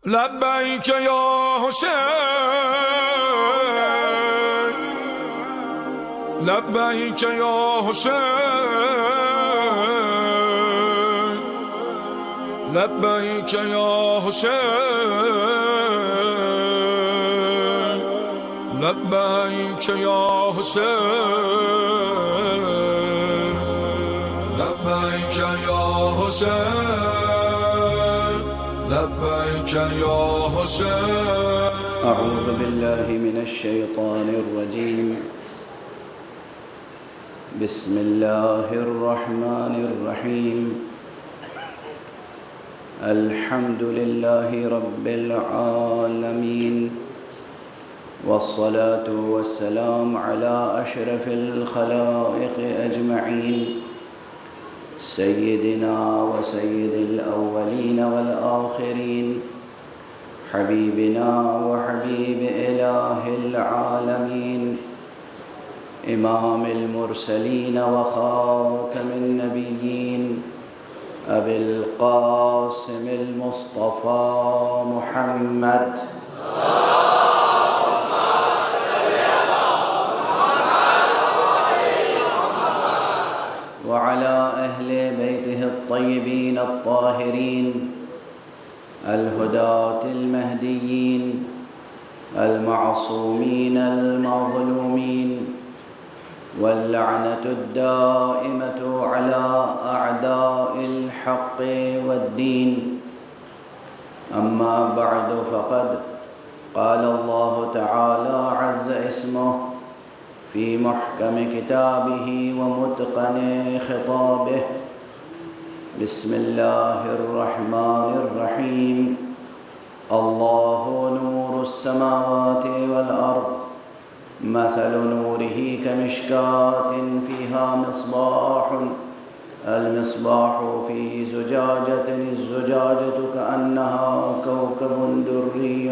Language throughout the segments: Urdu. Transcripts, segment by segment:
لبیک یا حسین، لبیک یا حسین، لبیک یا حسین، لبیک یا حسین، لبیک یا حسین، لبیک یا حسین. أعوذ بالله من الشيطان الرجيم. بسم الله الرحمن الرحيم. الحمد لله رب العالمين، والصلاة والسلام على أشرف الخلائق أجمعين، سيدنا وسيد الأولين والآخرين، حبيبنا وحبيب إله العالمين، إمام المرسلين وخاتم النبيين، أبي القاسم المصطفى محمد. وعلى أهل بيته الطيبين الطاهرين الهداة المهديين المعصومين المظلومين، واللعنة الدائمة على أعداء الحق والدين. أما بعد، فقد قال الله تعالى عز اسمه في محكم كتابه ومتقن خطابه. بسم الله الرحمن الرحيم. الله نور السماوات والأرض، مثل نوره كمشكاة فيها مصباح، المصباح في زجاجة، الزجاجة كأنها كوكب دري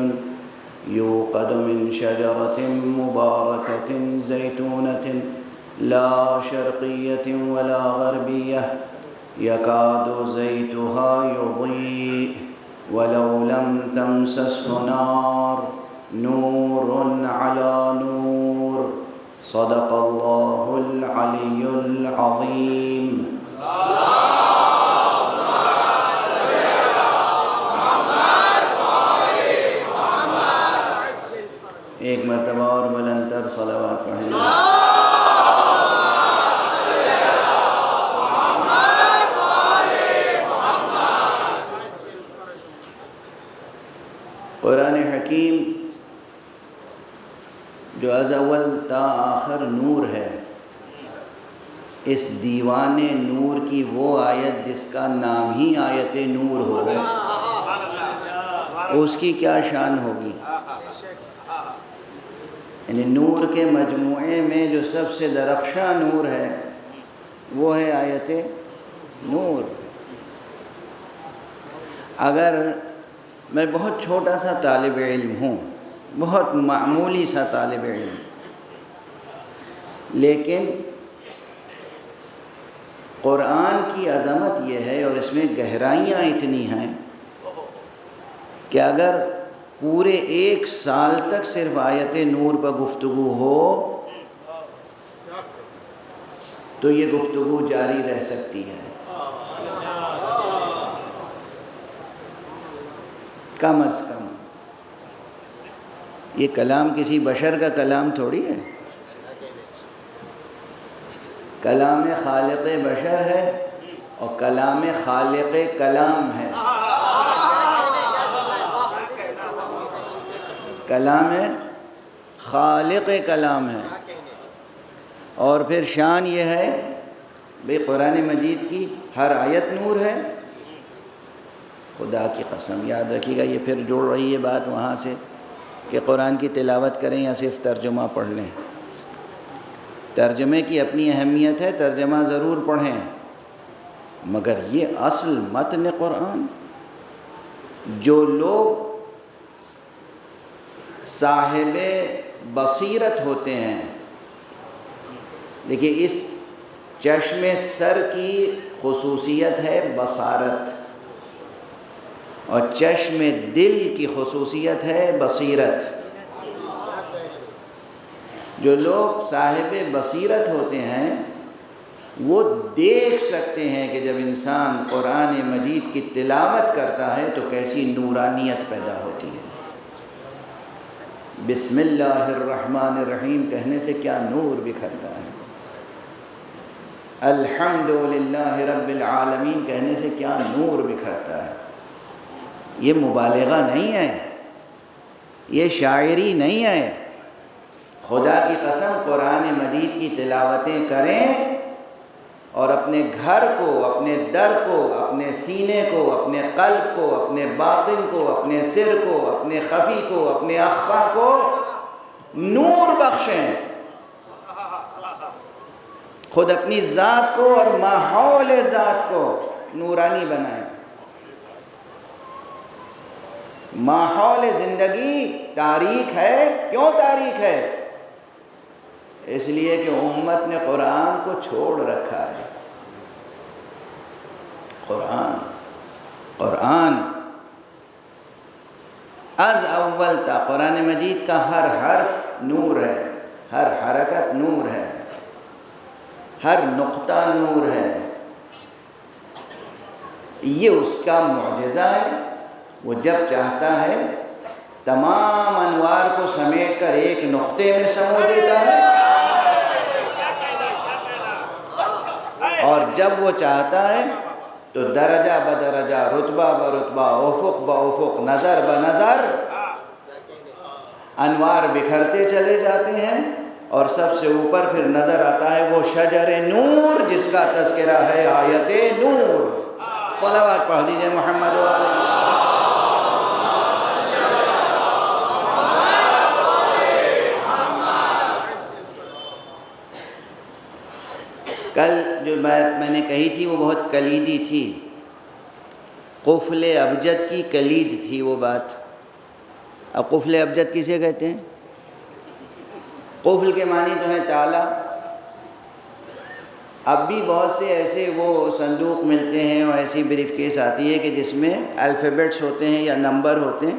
يوقد من شجرة مباركة زيتونة لا شرقية ولا غربية، يكاد زيتها يضيء ولو لم تمسسه نار، نور على نور. صدق الله العلي العظيم. ایک مرتبہ اور بلند تر صلوات پڑھیں. قرآن حکیم جو از اول تا آخر نور ہے، اس دیوان نور کی وہ آیت جس کا نام ہی آیت نور ہو، اس کی کیا شان ہوگی؟ یعنی نور کے مجموعے میں جو سب سے درخشاں نور ہے وہ ہے آیت نور. اگر میں بہت چھوٹا سا طالب علم ہوں، بہت معمولی سا طالب علم، لیکن قرآن کی عظمت یہ ہے اور اس میں گہرائیاں اتنی ہیں کہ اگر پورے 1 سال تک صرف آیت نور پر گفتگو ہو تو یہ گفتگو جاری رہ سکتی ہے. کم از کم یہ کلام کسی بشر کا کلام تھوڑی ہے، کلام خالق بشر ہے اور کلام خالق کلام ہے. کلام خالق کلام ہے. اور پھر شان یہ ہے بھئی قرآن مجید کی ہر آیت نور ہے. خدا کی قسم یاد رکھیے گا، یہ پھر جوڑ رہی ہے بات وہاں سے کہ قرآن کی تلاوت کریں یا صرف ترجمہ پڑھ لیں. ترجمے کی اپنی اہمیت ہے، ترجمہ ضرور پڑھیں، مگر یہ اصل متن قرآن جو لوگ صاحب بصیرت ہوتے ہیں. دیکھیے اس چشم سر کی خصوصیت ہے بصارت. اور چشم دل کی خصوصیت ہے بصیرت۔ جو لوگ صاحب بصیرت ہوتے ہیں وہ دیکھ سکتے ہیں کہ جب انسان قرآن مجید کی تلاوت کرتا ہے تو کیسی نورانیت پیدا ہوتی ہے۔ بسم اللہ الرحمن الرحیم کہنے سے کیا نور بکھرتا ہے، الحمدللہ رب العالمین کہنے سے کیا نور بکھرتا ہے۔ یہ مبالغہ نہیں ہے، یہ شاعری نہیں ہے۔ خدا کی قسم قرآن مجید کی تلاوتیں کریں اور اپنے گھر کو، اپنے در کو، اپنے سینے کو، اپنے قلب کو، اپنے باطن کو، اپنے سر کو، اپنے خفی کو، اپنے اخفا کو نور بخشیں۔ خود اپنی ذات کو اور ماحول ذات کو نورانی بنائیں۔ ماحول زندگی تاریک ہے، کیوں تاریک ہے؟ اس لیے کہ امت نے قرآن کو چھوڑ رکھا ہے۔ قرآن از اول تا قرآن مجید کا ہر حرف نور ہے، ہر حرکت نور ہے، ہر نقطہ نور ہے۔ یہ اس کا معجزہ ہے، وہ جب چاہتا ہے تمام انوار کو سمیٹ کر ایک نقطے میں سمو دیتا ہے، اور جب وہ چاہتا ہے تو درجہ بدرجہ، رتبہ برتبہ، افق بافق، نظر بنظر انوار بکھرتے چلے جاتے ہیں، اور سب سے اوپر پھر نظر آتا ہے وہ شجر نور جس کا تذکرہ ہے آیت نور۔ صلوات پڑھ دیجئے محمد و علیہ۔ کل جو بات میں نے کہی تھی وہ بہت کلیدی تھی، قفل ابجد کی کلید تھی وہ بات۔ اب قفل ابجد کسے کہتے ہیں؟ قفل کے معنی تو ہے تالا۔ اب بھی بہت سے ایسے وہ صندوق ملتے ہیں اور ایسی بریف کیس آتی ہے کہ جس میں الفیبٹس ہوتے ہیں یا نمبر ہوتے ہیں،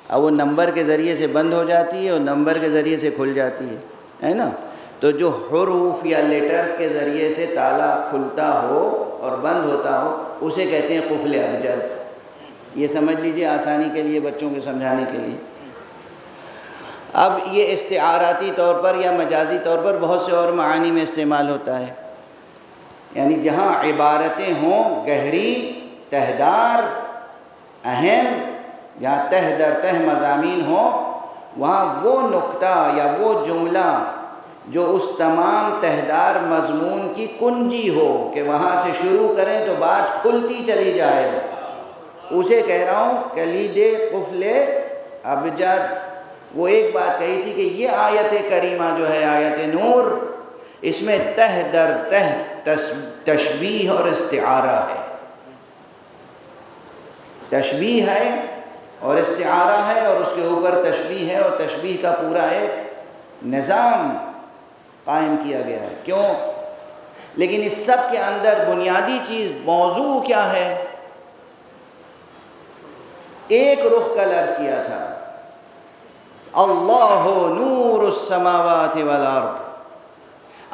اب وہ نمبر کے ذریعے سے بند ہو جاتی ہے اور نمبر کے ذریعے سے کھل جاتی ہے نا؟ تو جو حروف یا لیٹرز کے ذریعے سے تالا کھلتا ہو اور بند ہوتا ہو اسے کہتے ہیں قفل ابجد۔ یہ سمجھ لیجئے آسانی کے لیے، بچوں کے سمجھانے کے لیے۔ اب یہ استعاراتی طور پر یا مجازی طور پر بہت سے اور معانی میں استعمال ہوتا ہے، یعنی جہاں عبارتیں ہوں گہری، تہدار، اہم، جہاں تہ در تہ مضامین ہوں، وہاں وہ نقطہ یا وہ جملہ جو اس تمام تہدار مضمون کی کنجی ہو کہ وہاں سے شروع کریں تو بات کھلتی چلی جائے، اسے کہہ رہا ہوں کلید قفل ابجد۔ وہ ایک بات کہی تھی کہ یہ آیت کریمہ جو ہے آیت نور، اس میں تہ در تہ تشبیہ اور استعارہ ہے، تشبیہ ہے اور استعارہ ہے، اور اس کے اوپر تشبیہ ہے، اور تشبیہ کا پورا ایک نظام قائم کیا گیا ہے۔ کیوں؟ لیکن اس سب کے اندر بنیادی چیز، موضوع کیا ہے؟ ایک رخ کا لفظ کیا تھا، اللہ نور السماوات والارض،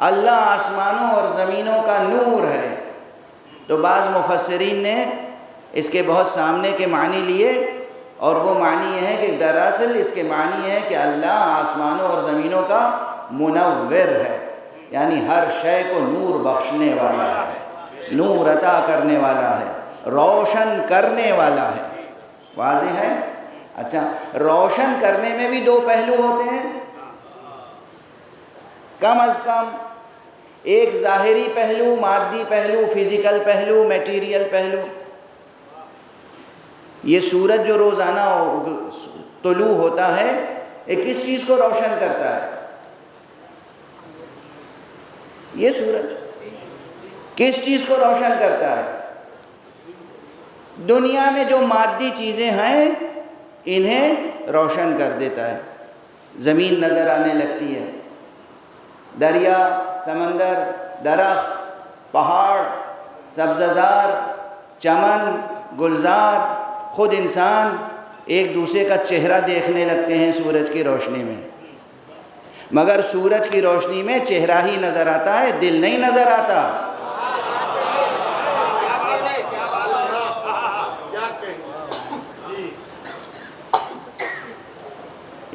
اللہ آسمانوں اور زمینوں کا نور ہے۔ تو بعض مفسرین نے اس کے بہت سامنے کے معنی لیے، اور وہ معنی یہ ہے کہ دراصل اس کے معنی ہے کہ اللہ آسمانوں اور زمینوں کا منور ہے، یعنی ہر شے کو نور بخشنے والا ہے، نور عطا کرنے والا ہے، روشن کرنے والا ہے۔ واضح ہے؟ اچھا، روشن کرنے میں بھی دو پہلو ہوتے ہیں کم از کم، ایک ظاہری پہلو، مادی پہلو، فزیکل پہلو، میٹیریل پہلو۔ یہ سورج جو روزانہ طلوع ہوتا ہے یہ کس چیز کو روشن کرتا ہے؟ یہ سورج کس چیز کو روشن کرتا ہے؟ دنیا میں جو مادی چیزیں ہیں انہیں روشن کر دیتا ہے۔ زمین نظر آنے لگتی ہے، دریا، سمندر، درخت، پہاڑ، سبززار، چمن، گلزار، خود انسان ایک دوسرے کا چہرہ دیکھنے لگتے ہیں سورج کی روشنی میں، مگر سورج کی روشنی میں چہرہ ہی نظر آتا ہے، دل نہیں نظر آتا۔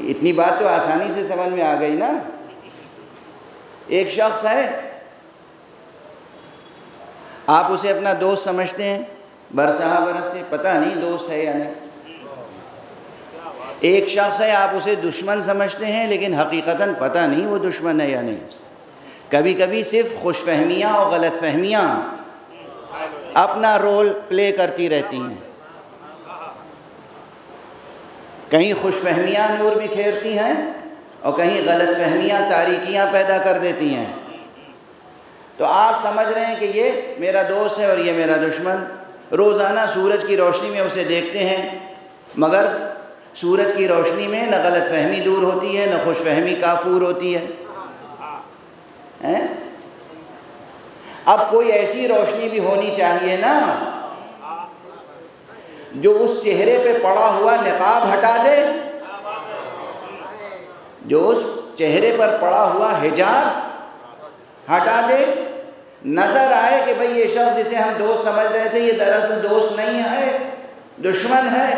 اتنی بات تو آسانی سے سمجھ میں آ گئی نا۔ ایک شخص ہے، آپ اسے اپنا دوست سمجھتے ہیں، برسہ برس سے پتہ نہیں دوست ہے یا نہیں۔ ایک شخص ہے، آپ اسے دشمن سمجھتے ہیں لیکن حقیقتاً پتہ نہیں وہ دشمن ہے یا نہیں۔ کبھی کبھی صرف خوش فہمیاں اور غلط فہمیاں اپنا رول پلے کرتی رہتی ہیں، کہیں خوش فہمیاں نور بکھیرتی ہیں اور کہیں غلط فہمیاں تاریکیاں پیدا کر دیتی ہیں۔ تو آپ سمجھ رہے ہیں کہ یہ میرا دوست ہے اور یہ میرا دشمن، روزانہ سورج کی روشنی میں اسے دیکھتے ہیں، مگر سورج کی روشنی میں نہ غلط فہمی دور ہوتی ہے نہ خوش فہمی کافور ہوتی ہے۔ اب کوئی ایسی روشنی بھی ہونی چاہیے نا جو اس چہرے پہ پڑا ہوا نقاب ہٹا دے، جو اس چہرے پر پڑا ہوا حجاب ہٹا دے، نظر آئے کہ بھئی یہ شخص جسے ہم دوست سمجھ رہے تھے یہ دراصل دوست نہیں ہے، دشمن ہے۔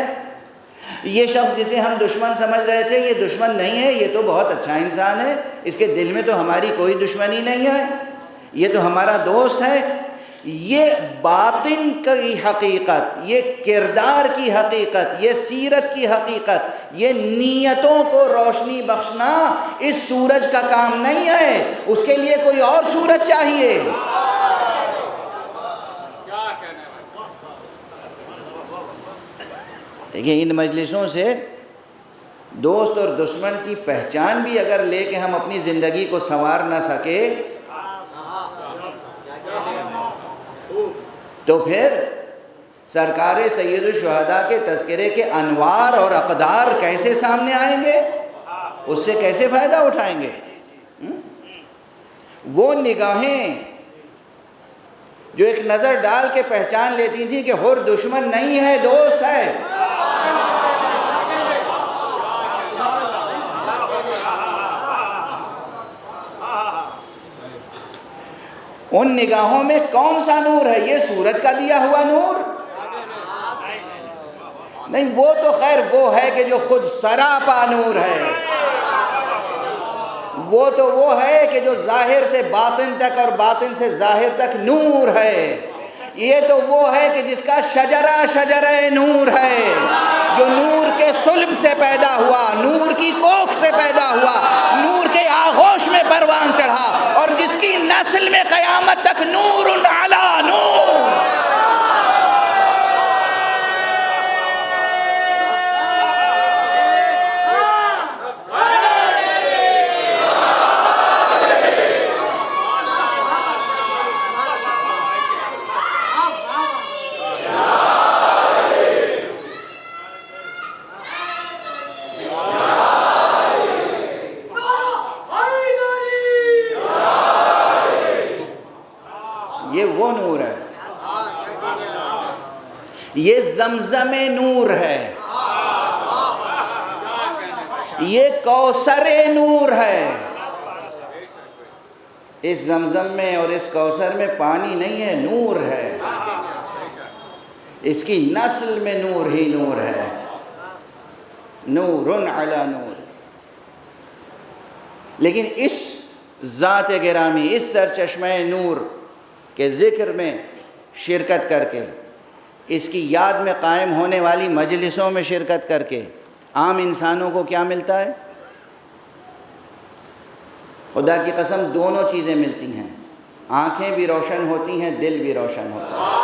یہ شخص جسے ہم دشمن سمجھ رہے تھے یہ دشمن نہیں ہے، یہ تو بہت اچھا انسان ہے، اس کے دل میں تو ہماری کوئی دشمنی نہیں ہے، یہ تو ہمارا دوست ہے۔ یہ باطن کی حقیقت، یہ کردار کی حقیقت، یہ سیرت کی حقیقت، یہ نیتوں کو روشنی بخشنا اس سورج کا کام نہیں ہے، اس کے لیے کوئی اور سورج چاہیے۔ دیکھیں، ان مجلسوں سے دوست اور دشمن کی پہچان بھی اگر لے کے ہم اپنی زندگی کو سنوار نہ سکے تو پھر سرکار سید الشہداء کے تذکرے کے انوار اور اقدار کیسے سامنے آئیں گے، اس سے کیسے فائدہ اٹھائیں گے؟ وہ نگاہیں جو ایک نظر ڈال کے پہچان لیتی تھی کہ حر دشمن نہیں ہے، دوست ہے۔ ان نگاہوں میں کون سا نور ہے؟ یہ سورج کا دیا ہوا نور نہیں، وہ تو خیر وہ ہے کہ جو خود سراپا نور ہے، وہ تو وہ ہے کہ جو ظاہر سے باطن تک اور باطن سے ظاہر تک نور ہے۔ یہ تو وہ ہے کہ جس کا شجرہ نور ہے، جو نور کے صلب سے پیدا ہوا، نور کی کوکھ سے پیدا ہوا، نور کے آغوش میں پروان چڑھا، اور جس کی نسل میں قیامت تک نور علی نور۔ یہ وہ نور ہے، یہ زمزم نور ہے، یہ کوثر نور ہے۔ اس زمزم میں اور اس کوثر میں پانی نہیں ہے، نور ہے۔ اس کی نسل میں نور ہی نور ہے، نور علی نور۔ لیکن اس ذات گرامی، اس سرچشمہ نور کے ذکر میں شرکت کر کے، اس کی یاد میں قائم ہونے والی مجلسوں میں شرکت کر کے عام انسانوں کو کیا ملتا ہے؟ خدا کی قسم دونوں چیزیں ملتی ہیں، آنکھیں بھی روشن ہوتی ہیں، دل بھی روشن ہوتا ہے۔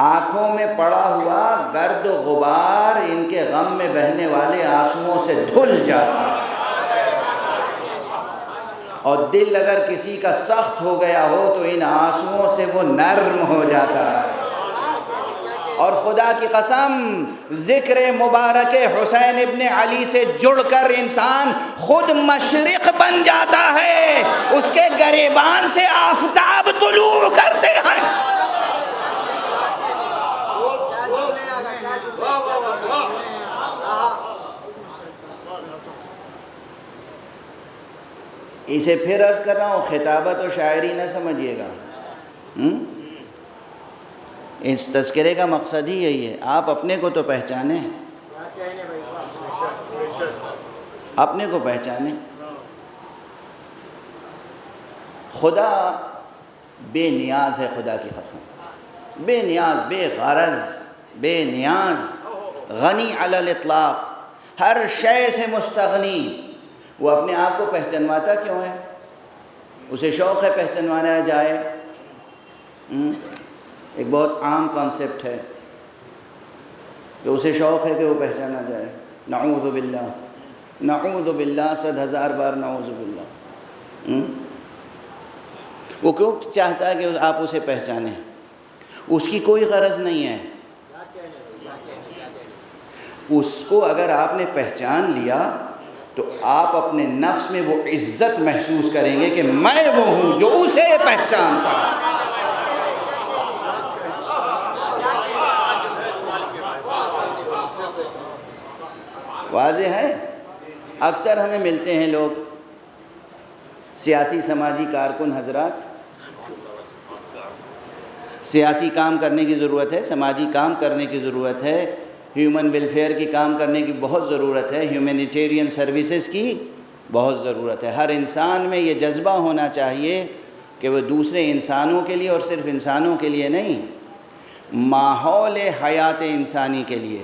آنکھوں میں پڑا ہوا گرد و غبار ان کے غم میں بہنے والے آنسوؤں سے دھل جاتا ہے، اور دل اگر کسی کا سخت ہو گیا ہو تو ان آنسوؤں سے وہ نرم ہو جاتا ہے۔ اور خدا کی قسم ذکر مبارک حسین ابن علی سے جڑ کر انسان خود مشرق بن جاتا ہے، اس کے گریبان سے آفتاب طلوع کرتے ہیں۔ اسے پھر عرض کر رہا ہوں، خطابت و شاعری نہ سمجھیے گا۔ اس تذکرے کا مقصد ہی یہی ہے، آپ اپنے کو تو پہچانیں، اپنے کو پہچانیں۔ خدا بے نیاز ہے، خدا کی قسم، بے نیاز، بے غرض، بے نیاز، غنی علی الاطلاق، ہر شے سے مستغنی۔ وہ اپنے آپ کو پہچنواتا کیوں ہے؟ اسے شوق ہے پہچنوانا جائے۔ ایک بہت عام کانسیپٹ ہے کہ اسے شوق ہے کہ وہ پہچانا جائے۔ نعوذ باللہ، نعوذ باللہ، 100,000 بار نعوذ باللہ۔ وہ کیوں چاہتا ہے کہ آپ اسے پہچانیں؟ اس کی کوئی غرض نہیں ہے۔ اس کو اگر آپ نے پہچان لیا تو آپ اپنے نفس میں وہ عزت محسوس کریں گے کہ میں وہ ہوں جو اسے پہچانتا۔ واضح ہے؟ اکثر ہمیں ملتے ہیں لوگ، سیاسی سماجی کارکن حضرات، سیاسی کام کرنے کی ضرورت ہے، سماجی کام کرنے کی ضرورت ہے، ہیومن ویلفیئر کی کام کرنے کی بہت ضرورت ہے، ہیومینیٹیرین سروسز کی بہت ضرورت ہے۔ ہر انسان میں یہ جذبہ ہونا چاہیے کہ وہ دوسرے انسانوں کے لیے، اور صرف انسانوں کے لیے نہیں، ماحول حیات انسانی کے لیے،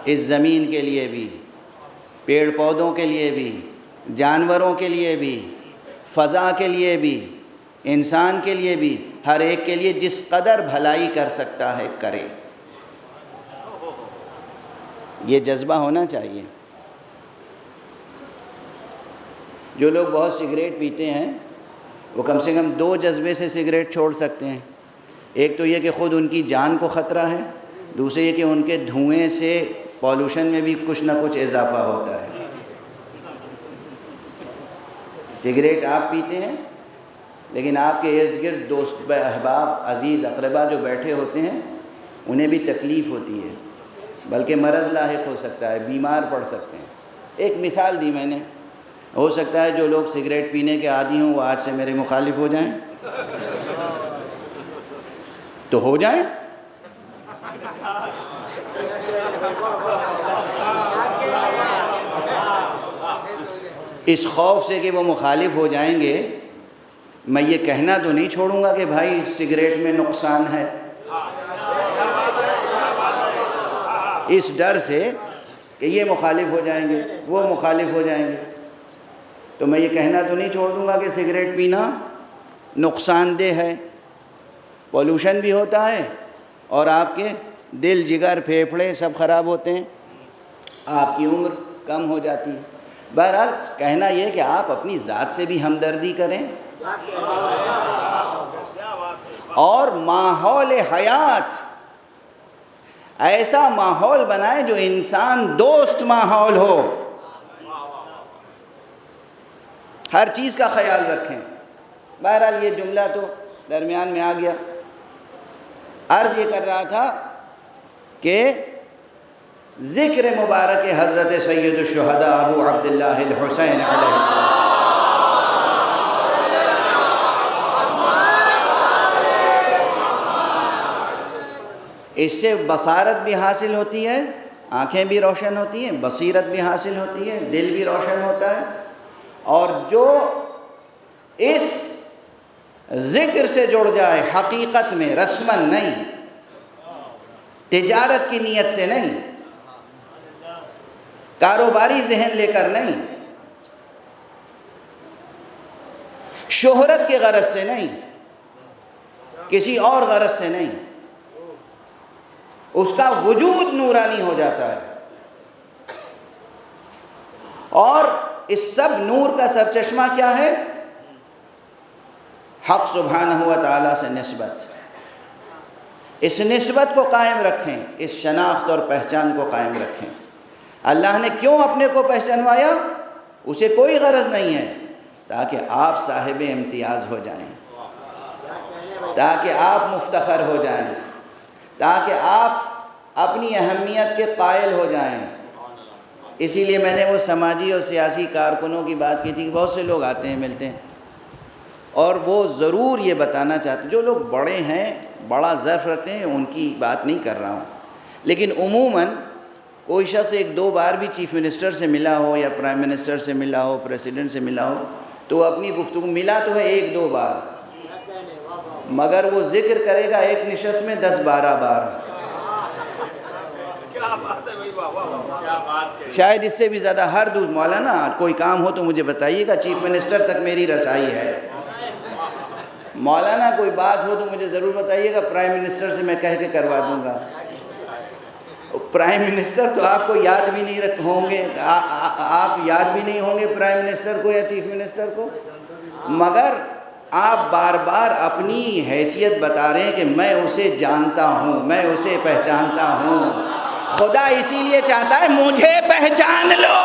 اس زمین کے لیے بھی، پیڑ پودوں کے لیے بھی، جانوروں کے لیے بھی، فضا کے لیے بھی، انسان کے لیے بھی، ہر ایک کے لیے جس قدر بھلائی کر سکتا ہے کرے۔ یہ جذبہ ہونا چاہیے۔ جو لوگ بہت سگریٹ پیتے ہیں وہ کم سے کم 2 جذبے سے سگریٹ چھوڑ سکتے ہیں۔ ایک تو یہ کہ خود ان کی جان کو خطرہ ہے، دوسرے یہ کہ ان کے دھوئیں سے پالوشن میں بھی کچھ نہ کچھ اضافہ ہوتا ہے۔ سگریٹ آپ پیتے ہیں لیکن آپ کے ارد گرد دوست احباب عزیز اقربا جو بیٹھے ہوتے ہیں انہیں بھی تکلیف ہوتی ہے، بلکہ مرض لاحق ہو سکتا ہے، بیمار پڑ سکتے ہیں۔ ایک مثال دی میں نے، ہو سکتا ہے جو لوگ سگریٹ پینے کے عادی ہوں وہ آج سے میرے مخالف ہو جائیں، تو ہو جائیں۔ اس خوف سے کہ وہ مخالف ہو جائیں گے، میں یہ کہنا تو نہیں چھوڑوں گا کہ بھائی سگریٹ میں نقصان ہے، اس ڈر سے کہ یہ مخالف ہو جائیں گے، وہ مخالف ہو جائیں گے، تو میں یہ کہنا تو نہیں چھوڑ دوں گا کہ سگریٹ پینا نقصان دہ ہے، پولوشن بھی ہوتا ہے اور آپ کے دل، جگر، پھیپھڑے سب خراب ہوتے ہیں، آپ کی عمر کم ہو جاتی ہے۔ بہرحال کہنا یہ کہ آپ اپنی ذات سے بھی ہمدردی کریں اور ماحول حیات ایسا ماحول بنائیں جو انسان دوست ماحول ہو، ہر چیز کا خیال رکھیں۔ بہرحال یہ جملہ تو درمیان میں آ گیا۔ عرض یہ کر رہا تھا کہ ذکر مبارک حضرت سید الشہداء ابو عبداللہ الحسین علیہ السلام، اس سے بصارت بھی حاصل ہوتی ہے، آنکھیں بھی روشن ہوتی ہیں، بصیرت بھی حاصل ہوتی ہے، دل بھی روشن ہوتا ہے، اور جو اس ذکر سے جڑ جائے حقیقت میں، رسمن نہیں، تجارت کی نیت سے نہیں، کاروباری ذہن لے کر نہیں، شہرت کی غرض سے نہیں، کسی اور غرض سے نہیں، اس کا وجود نورانی ہو جاتا ہے۔ اور اس سب نور کا سرچشمہ کیا ہے؟ حق سبحانہ و تعالیٰ سے نسبت۔ اس نسبت کو قائم رکھیں، اس شناخت اور پہچان کو قائم رکھیں۔ اللہ نے کیوں اپنے کو پہچانوایا؟ اسے کوئی غرض نہیں ہے تاکہ آپ صاحب امتیاز ہو جائیں، تاکہ آپ مفتخر ہو جائیں، تاکہ آپ اپنی اہمیت کے قائل ہو جائیں۔ اسی لیے میں نے وہ سماجی اور سیاسی کارکنوں کی بات کی تھی کہ بہت سے لوگ آتے ہیں ملتے ہیں اور وہ ضرور یہ بتانا چاہتے ہیں، جو لوگ بڑے ہیں بڑا ظرف رکھتے ہیں ان کی بات نہیں کر رہا ہوں، لیکن عموماً کوئی شخص ایک دو بار بھی چیف منسٹر سے ملا ہو یا پرائم منسٹر سے ملا ہو، پریزیڈنٹ سے ملا ہو، تو اپنی گفتگو ملا تو ہے ایک دو بار، مگر وہ ذکر کرے گا ایک نشست میں 10-12 بار، شاید اس سے بھی زیادہ۔ ہر مولانا کوئی کام ہو تو مجھے بتائیے گا، چیف منسٹر تک میری رسائی ہے، مولانا کوئی بات ہو تو مجھے ضرور بتائیے گا، پرائم منسٹر سے میں کہہ کے کروا دوں گا۔ پرائم منسٹر تو آپ کو یاد بھی نہیں ہوں گے، آپ یاد بھی نہیں ہوں گے پرائم منسٹر کو یا چیف منسٹر کو، مگر آپ بار بار اپنی حیثیت بتا رہے ہیں کہ میں اسے جانتا ہوں، میں اسے پہچانتا ہوں۔ خدا اسی لیے چاہتا ہے مجھے پہچان لو۔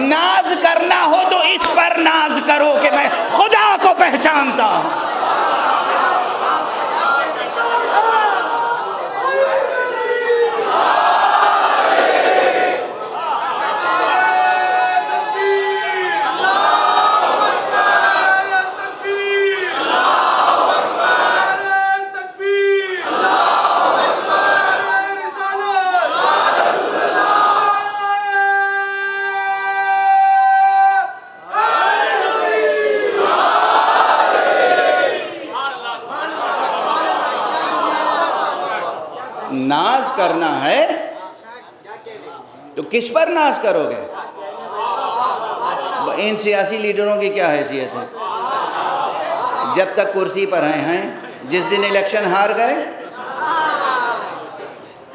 ناز کرنا ہو تو اس پر ناز کرو کہ میں خدا کو پہچانتا ہوں۔ ناز کرنا ہے تو کس پر ناز کرو گے؟ ان سیاسی لیڈروں کی کیا حیثیت ہے؟ جب تک کرسی پر ہیں، جس دن الیکشن ہار گئے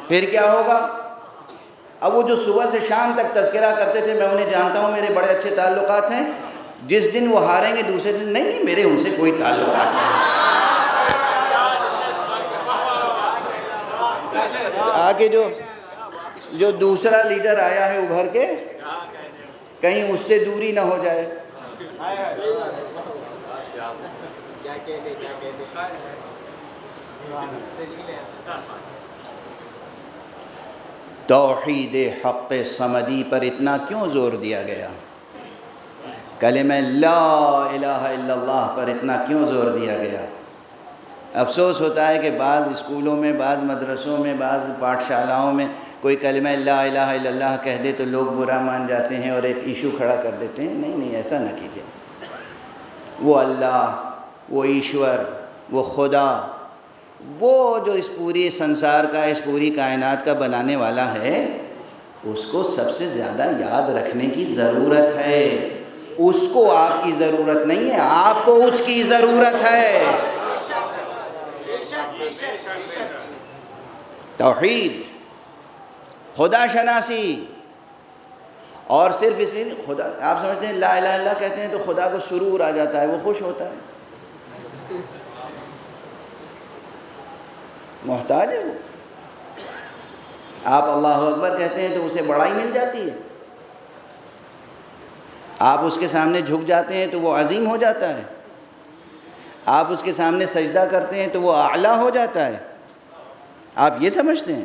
پھر کیا ہوگا؟ اب وہ جو صبح سے شام تک تذکرہ کرتے تھے میں انہیں جانتا ہوں، میرے بڑے اچھے تعلقات ہیں، جس دن وہ ہاریں گے دوسرے دن نہیں میرے ان سے کوئی تعلقات نہیں۔ آگے جو دوسرا لیڈر آیا ہے ابھر کے، کہیں اس سے دوری نہ ہو جائے۔ توحید حق صمدی پر اتنا کیوں زور دیا گیا؟ کلمہ لا الہ الا اللہ پر اتنا کیوں زور دیا گیا؟ افسوس ہوتا ہے کہ بعض اسکولوں میں، بعض مدرسوں میں، بعض پاٹھشالاؤں میں کوئی کلمہ لا الہ الا اللہ کہہ دے تو لوگ برا مان جاتے ہیں اور ایک ایشو کھڑا کر دیتے ہیں۔ نہیں ایسا نہ کیجیے۔ وہ اللہ، وہ ایشور، وہ خدا، وہ جو اس پوری سنسار کا، اس پوری کائنات کا بنانے والا ہے، اس کو سب سے زیادہ یاد رکھنے کی ضرورت ہے۔ اس کو آپ کی ضرورت نہیں ہے، آپ کو اس کی ضرورت ہے۔ توحید، خدا شناسی، اور صرف اس لیے خدا، آپ سمجھتے ہیں لا الہ الا اللہ کہتے ہیں تو خدا کو سرور آ جاتا ہے، وہ خوش ہوتا ہے؟ محتاج ہے وہ۔ آپ اللہ اکبر کہتے ہیں تو اسے بڑائی مل جاتی ہے، آپ اس کے سامنے جھک جاتے ہیں تو وہ عظیم ہو جاتا ہے، آپ اس کے سامنے سجدہ کرتے ہیں تو وہ اعلیٰ ہو جاتا ہے۔ آپ یہ سمجھتے ہیں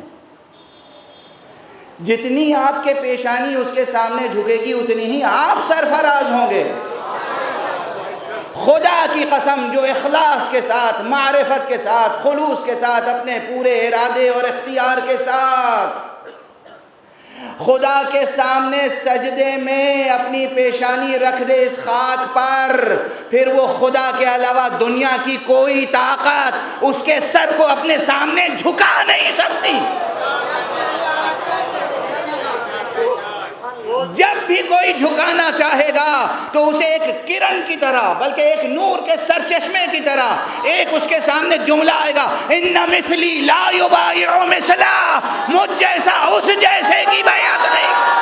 جتنی آپ کے پیشانی اس کے سامنے جھکے گی اتنی ہی آپ سرفراز ہوں گے۔ خدا کی قسم، جو اخلاص کے ساتھ، معرفت کے ساتھ، خلوص کے ساتھ، اپنے پورے ارادے اور اختیار کے ساتھ خدا کے سامنے سجدے میں اپنی پیشانی رکھ دے اس خاک پر، پھر وہ خدا کے علاوہ دنیا کی کوئی طاقت اس کے سر کو اپنے سامنے جھکا نہیں سکتی۔ جب بھی کوئی جھکانا چاہے گا تو اسے ایک کرن کی طرح، بلکہ ایک نور کے سرچشمے کی طرح ایک اس کے سامنے جملہ آئے گا، ان مثلی لا یبایع مثلا، مجھ جیسا اس جیسے کی بیعت نہیں کرتا۔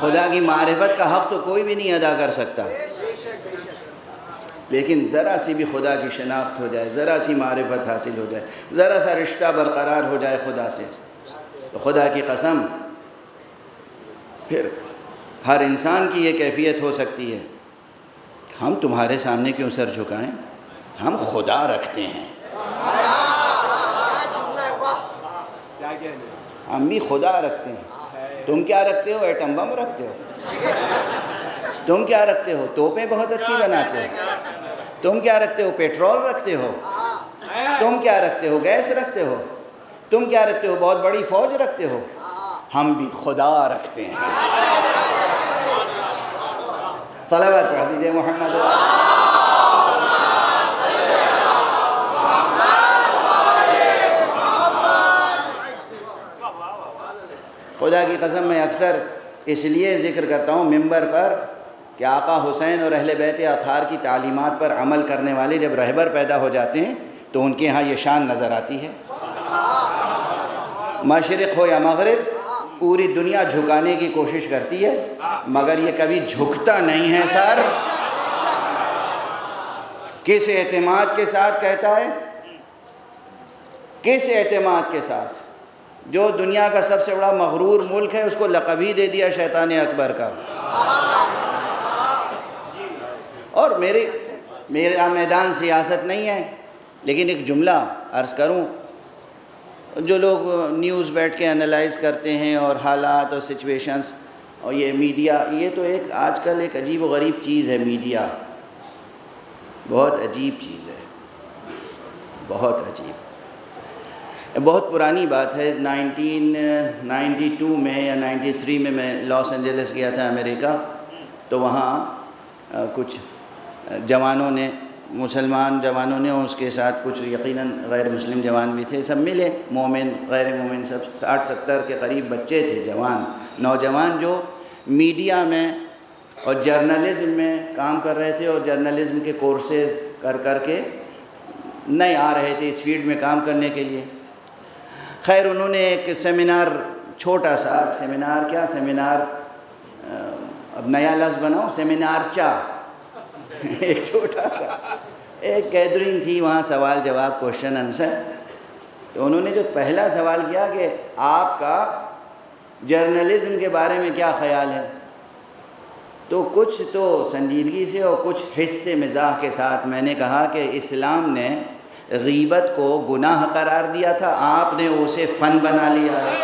خدا کی معرفت کا حق تو کوئی بھی نہیں ادا کر سکتا، لیکن ذرا سی بھی خدا کی شناخت ہو جائے، ذرا سی معرفت حاصل ہو جائے، ذرا سا رشتہ برقرار ہو جائے خدا سے، تو خدا کی قسم پھر ہر انسان کی یہ کیفیت ہو سکتی ہے، ہم تمہارے سامنے کیوں سر جھکائیں، ہم خدا رکھتے ہیں، ہم بھی خدا رکھتے ہیں۔ تم کیا رکھتے ہو؟ ایٹم بم رکھتے ہو؟ تم کیا رکھتے ہو؟ توپیں بہت اچھی بناتے ہو۔ تم کیا رکھتے ہو؟ پیٹرول رکھتے ہو۔ تم کیا رکھتے ہو؟ گیس رکھتے ہو۔ تم کیا رکھتے ہو؟ بہت بڑی فوج رکھتے ہو۔ ہم بھی خدا رکھتے ہیں۔ صلوات پڑھ دیجئے محمد۔ خدا کی قسم میں اکثر اس لیے ذکر کرتا ہوں ممبر پر کہ آقا حسین اور اہل بیت اطہار کی تعلیمات پر عمل کرنے والے جب رہبر پیدا ہو جاتے ہیں تو ان کے ہاں یہ شان نظر آتی ہے۔ مشرق ہو یا مغرب، پوری دنیا جھکانے کی کوشش کرتی ہے مگر یہ کبھی جھکتا نہیں ہے سر۔ کس اعتماد کے ساتھ کہتا ہے؟ کس اعتماد کے ساتھ؟ جو دنیا کا سب سے بڑا مغرور ملک ہے اس کو لقب ہی دے دیا شیطان اکبر کا۔ اور میرا میدان سیاست نہیں ہے، لیکن ایک جملہ عرض کروں، جو لوگ نیوز بیٹھ کے انالائز کرتے ہیں اور حالات اور سچویشنز اور یہ میڈیا، یہ تو ایک آج کل ایک عجیب و غریب چیز ہے۔ میڈیا بہت عجیب چیز ہے، بہت عجیب۔ بہت پرانی بات ہے، 1992 میں یا 93 میں لاس اینجلس گیا تھا امریکہ، تو وہاں کچھ جوانوں نے، مسلمان جوانوں نے، اس کے ساتھ کچھ یقیناً غیر مسلم جوان بھی تھے، سب ملے، مومن غیر مومن سب، 60-70 کے قریب بچے تھے، جوان نوجوان، جو میڈیا میں اور جرنلزم میں کام کر رہے تھے اور جرنلزم کے کورسز کر کے نئے آ رہے تھے اس فیلڈ میں کام کرنے کے لیے۔ خیر انہوں نے ایک سیمینار، چھوٹا سا سیمینار، کیا سیمینار، اب نیا لفظ بناؤ، سیمینار ایک چھوٹا سا ایک گیدرنگ تھی، وہاں سوال جواب، کوشچن آنسر۔ تو انہوں نے جو پہلا سوال کیا کہ آپ کا جرنلزم کے بارے میں کیا خیال ہے، تو کچھ تو سنجیدگی سے اور کچھ حس سے مزاح کے ساتھ میں نے کہا کہ اسلام نے غیبت کو گناہ قرار دیا تھا، آپ نے اسے فن بنا لیا ہے۔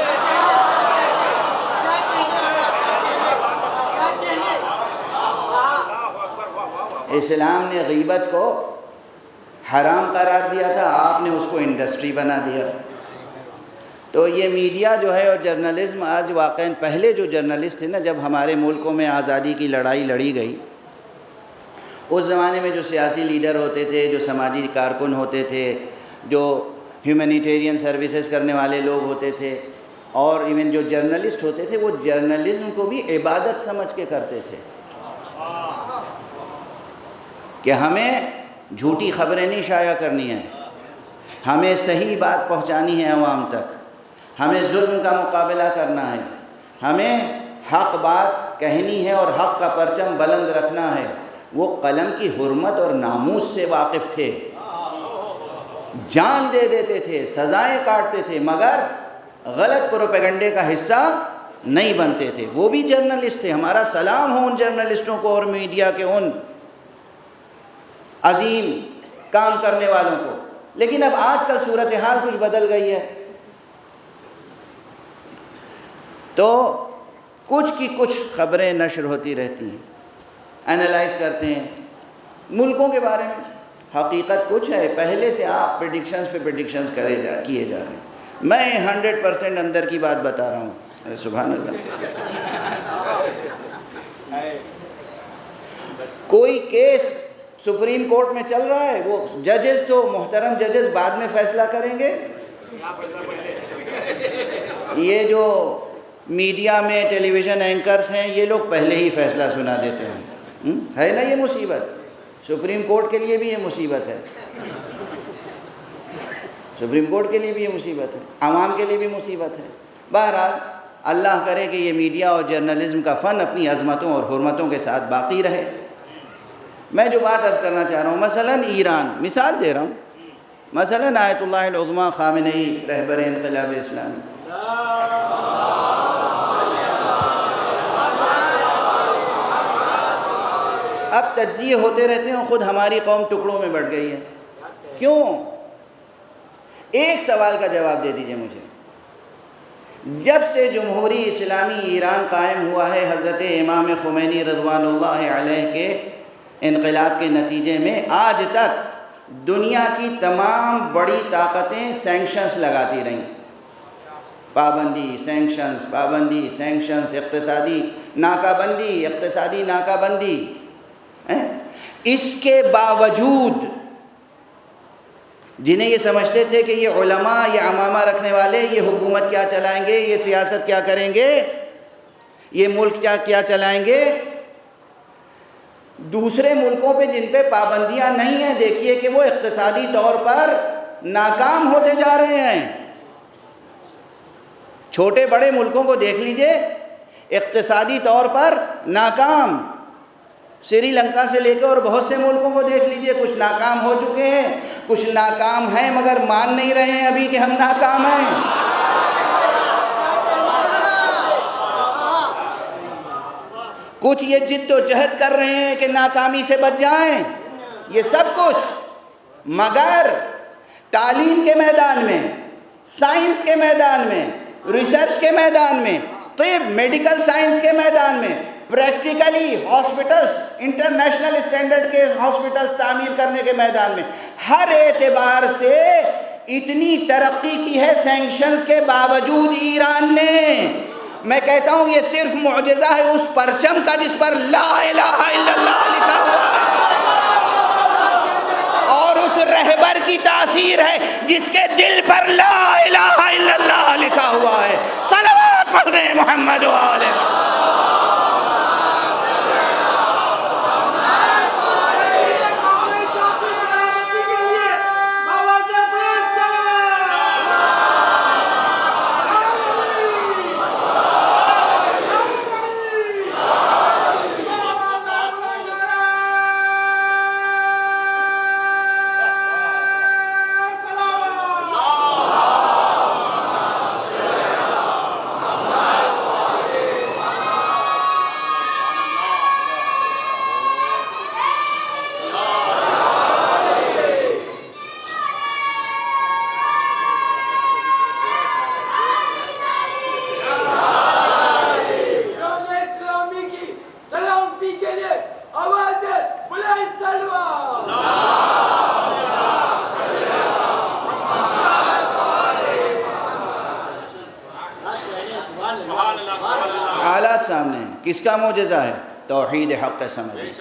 اسلام نے غیبت کو حرام قرار دیا تھا، آپ نے اس کو انڈسٹری بنا دیا۔ تو یہ میڈیا جو ہے اور جرنلزم آج واقعاً، پہلے جو جرنلسٹ تھے نا، جب ہمارے ملکوں میں آزادی کی لڑائی لڑی گئی، اس زمانے میں جو سیاسی لیڈر ہوتے تھے، جو سماجی کارکن ہوتے تھے، جو ہیومینیٹیرین سروسز کرنے والے لوگ ہوتے تھے، اور ایون جو جرنلسٹ ہوتے تھے، وہ جرنلزم کو بھی عبادت سمجھ کے کرتے تھے کہ ہمیں جھوٹی خبریں نہیں شائع کرنی ہیں، ہمیں صحیح بات پہنچانی ہے عوام تک، ہمیں ظلم کا مقابلہ کرنا ہے، ہمیں حق بات کہنی ہے اور حق کا پرچم بلند رکھنا ہے۔ وہ قلم کی حرمت اور ناموس سے واقف تھے، جان دے دیتے تھے، سزائیں کاٹتے تھے، مگر غلط پروپیگنڈے کا حصہ نہیں بنتے تھے۔ وہ بھی جرنلسٹ تھے، ہمارا سلام ہو ان جرنلسٹوں کو اور میڈیا کے ان عظیم کام کرنے والوں کو۔ لیکن اب آج کل صورتحال کچھ بدل گئی ہے، تو کچھ کی کچھ خبریں نشر ہوتی رہتی ہیں، انالائز کرتے ہیں ملکوں کے بارے میں، حقیقت کچھ ہے، پہلے سے آپ پریڈکشنز پہ پریڈکشنز کیے جا رہے ہیں۔ میں 100% اندر کی بات بتا رہا ہوں، سبحان اللہ۔ کوئی کیس سپریم کورٹ میں چل رہا ہے، وہ ججز تو محترم ججز بعد میں فیصلہ کریں گے، یہ جو میڈیا میں ٹیلی ویژن اینکرز ہیں یہ لوگ پہلے ہی فیصلہ سنا دیتے ہیں۔ ہے نا یہ مصیبت؟ سپریم کورٹ کے لیے بھی یہ مصیبت ہے، سپریم کورٹ کے لیے بھی یہ مصیبت ہے، عوام کے لیے بھی مصیبت ہے۔ بہرحال اللہ کرے کہ یہ میڈیا اور جرنلزم کا فن اپنی عظمتوں اور حرمتوں کے ساتھ باقی رہے۔ میں جو بات عرض کرنا چاہ رہا ہوں، مثلاً ایران، مثال دے رہا ہوں، مثلاً آیت اللہ العظمیٰ خامنئی رہبر انقلاب اسلامی، اب تجزیے ہوتے رہتے ہیں، خود ہماری قوم ٹکڑوں میں بٹ گئی ہے۔ کیوں؟ ایک سوال کا جواب دے دیجئے مجھے۔ جب سے جمہوری اسلامی ایران قائم ہوا ہے حضرت امام خمینی رضوان اللہ علیہ کے انقلاب کے نتیجے میں، آج تک دنیا کی تمام بڑی طاقتیں سینکشنز لگاتی رہیں، پابندی، سینکشنز، پابندی، سینکشنز، اقتصادی ناکہ بندی، اقتصادی ناکہ بندی۔ اس کے باوجود جنہیں یہ سمجھتے تھے کہ یہ علماء، یہ عمامہ رکھنے والے، یہ حکومت کیا چلائیں گے، یہ سیاست کیا کریں گے، یہ ملک کیا چلائیں گے، دوسرے ملکوں پہ جن پہ پابندیاں نہیں ہیں، دیکھیے کہ وہ اقتصادی طور پر ناکام ہوتے جا رہے ہیں۔ چھوٹے بڑے ملکوں کو دیکھ لیجئے، اقتصادی طور پر ناکام، سری لنکا سے لے کے اور بہت سے ملکوں کو دیکھ لیجئے، کچھ ناکام ہو چکے ہیں، کچھ ناکام ہیں مگر مان نہیں رہے ہیں ابھی کہ ہم ناکام ہیں۔ کچھ یہ جد و جہد کر رہے ہیں کہ ناکامی سے بچ جائیں، یہ سب کچھ، مگر تعلیم کے میدان میں، سائنس کے میدان میں، ریسرچ کے میدان میں، طب، میڈیکل سائنس کے میدان میں، پریکٹیکلی ہاسپٹلز، انٹرنیشنل اسٹینڈرڈ کے ہاسپٹلز تعمیر کرنے کے میدان میں، ہر اعتبار سے اتنی ترقی کی ہے سینکشنز کے باوجود ایران نے۔ میں کہتا ہوں یہ صرف معجزہ ہے اس پرچم کا جس پر لا الہ الا اللہ لکھا ہوا ہے، اور اس رہبر کی تاثیر ہے جس کے دل پر لا الہ الا اللہ لکھا ہوا ہے۔ صلوات پڑھ رہے ہیں محمد و آلہ۔ حالات سامنے ہیں، کس کا معجزہ ہے؟ توحید حق سمجھ۔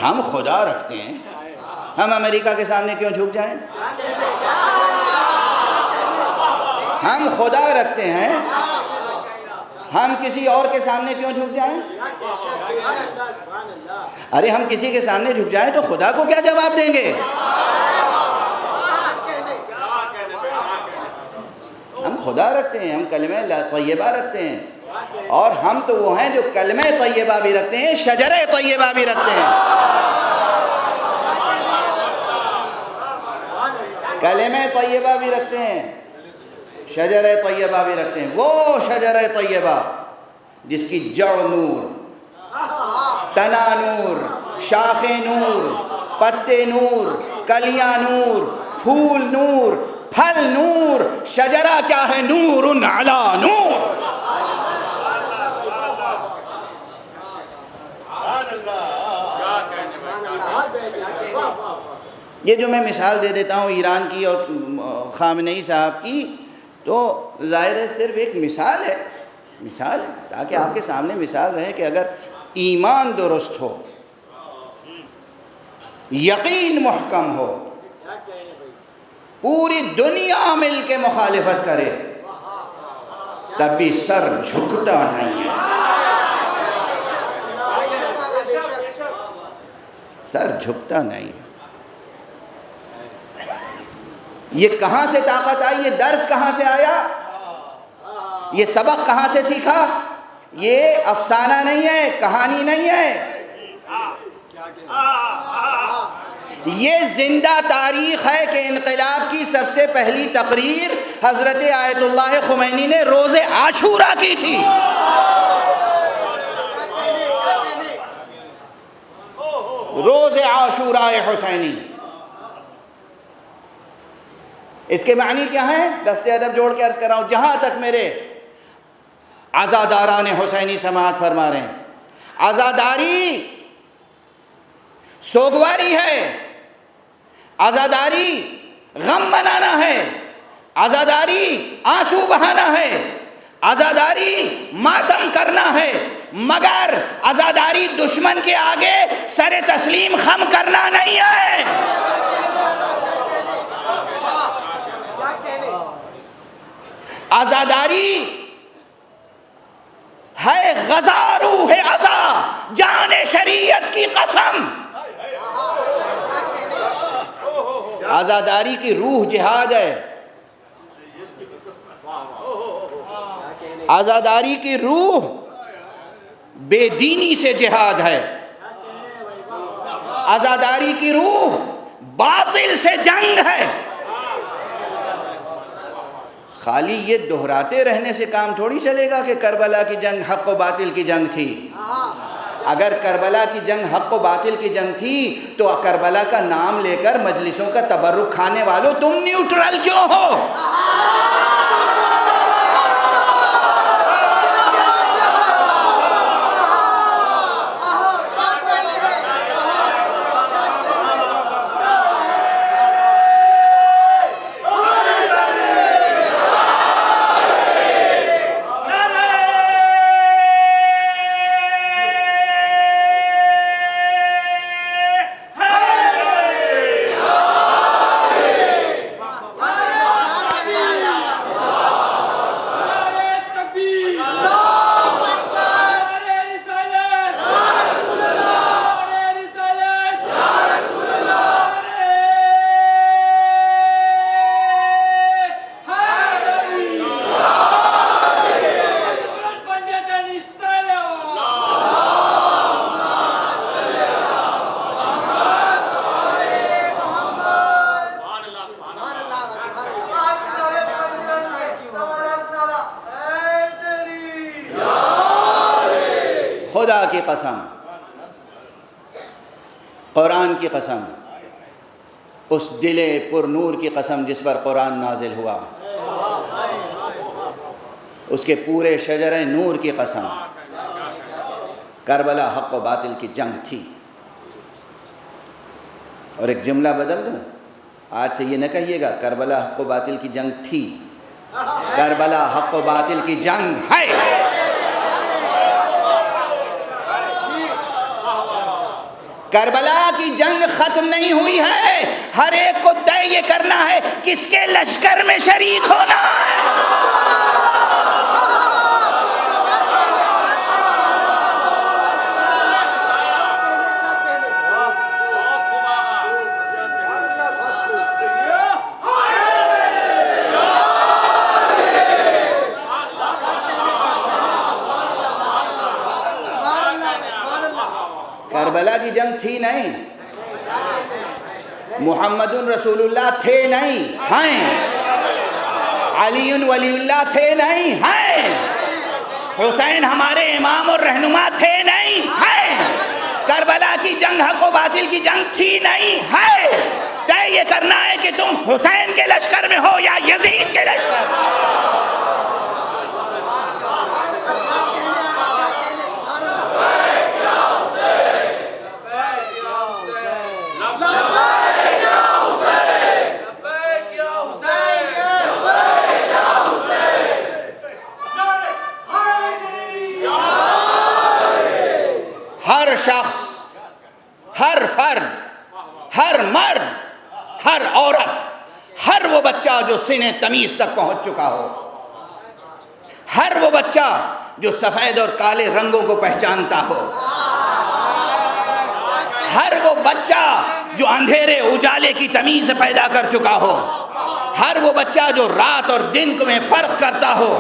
ہم خدا رکھتے ہیں، ہم امریکہ کے سامنے کیوں جھک جائیں؟ ہم خدا رکھتے ہیں، ہم کسی اور کے سامنے کیوں جھک جائیں؟ ارے ہم کسی کے سامنے جھک جائیں تو خدا کو کیا جواب دیں گے؟ ہم خدا رکھتے ہیں، ہم کلمہ طیبہ رکھتے ہیں، اور ہم تو وہ ہیں جو کلمہ طیبہ بھی رکھتے ہیں، شجر طیبہ بھی رکھتے ہیں۔ کلمہ طیبہ بھی رکھتے ہیں، شجر طیبہ بھی رکھتے ہیں۔ وہ شجر طیبہ جس کی جڑ نور، تنا نور، شاخیں نور، پتے نور، کلیاں نور، پھول نور، پھل نور، شجرہ کیا ہے؟ نور علی نور۔ یہ جو میں مثال دے دیتا ہوں ایران کی اور خامنئی صاحب کی، تو ظاہر ہے صرف ایک مثال ہے، مثال ہے تاکہ آپ کے سامنے مثال رہے کہ اگر ایمان درست ہو، یقین محکم ہو، پوری دنیا مل کے مخالفت کرے تب بھی سر جھکتا نہیں ہے، سر جھکتا نہیں ہے۔ یہ کہاں سے طاقت آئی؟ یہ درس کہاں سے آیا؟ یہ سبق کہاں سے سیکھا؟ یہ افسانہ نہیں ہے، کہانی نہیں ہے، یہ زندہ تاریخ ہے کہ انقلاب کی سب سے پہلی تقریر حضرت آیت اللہ خمینی نے روز عاشورہ کی تھی۔ روز عاشورہ حسینی۔ اس کے معنی کیا ہے؟ دست ادب جوڑ کے عرض کر رہا ہوں، جہاں تک میرے عزاداران حسینی سماعت فرما رہے ہیں، عزاداری سوگواری ہے، عزاداری غم منانا ہے، عزاداری آنسو بہانا ہے، عزاداری ماتم کرنا ہے، مگر عزاداری دشمن کے آگے سر تسلیم خم کرنا نہیں ہے۔ عزاداری ہے غزا روح عزا، جان شریعت کی قسم۔ عزاداری کی روح جہاد ہے، عزاداری کی روح بے دینی سے جہاد ہے، عزاداری کی روح باطل سے جنگ ہے۔ خالی یہ دہراتے رہنے سے کام تھوڑی چلے گا کہ کربلا کی جنگ حق و باطل کی جنگ تھی۔ اگر کربلا کی جنگ حق و باطل کی جنگ تھی تو کربلا کا نام لے کر مجلسوں کا تبرک کھانے والوں تم نیوٹرل کیوں ہو؟ خدا کی قسم، قرآن کی قسم، اس دل پر نور کی قسم جس پر قرآن نازل ہوا، اس کے پورے شجرہ نور کی قسم، کربلا حق و باطل کی جنگ تھی۔ اور ایک جملہ بدل دوں، آج سے یہ نہ کہیے گا کربلا حق و باطل کی جنگ تھی، کربلا حق و باطل کی جنگ ہے۔ کربلا کی جنگ ختم نہیں ہوئی ہے، ہر ایک کو طے یہ کرنا ہے کس کے لشکر میں شریک ہونا ہے۔ کربلا کی جنگ تھی نہیں، محمد رسول اللہ تھے نہیں، ہیں، علی ولی اللہ تھے نہیں، ہیں، حسین ہمارے امام اور رہنما تھے نہیں، ہیں، کربلا کی جنگ حق و باطل کی جنگ تھی نہیں، ہے۔ طے یہ کرنا ہے کہ تم حسین کے لشکر میں ہو یا یزید کے لشکر۔ ہر شخص، ہر فرد، ہر مرد، ہر عورت، ہر وہ بچہ جو سن تمیز تک پہنچ چکا ہو، ہر وہ بچہ جو سفید اور کالے رنگوں کو پہچانتا ہو، ہر وہ بچہ جو اندھیرے اجالے کی تمیز پیدا کر چکا ہو، ہر وہ بچہ جو رات اور دن میں فرق کرتا ہو،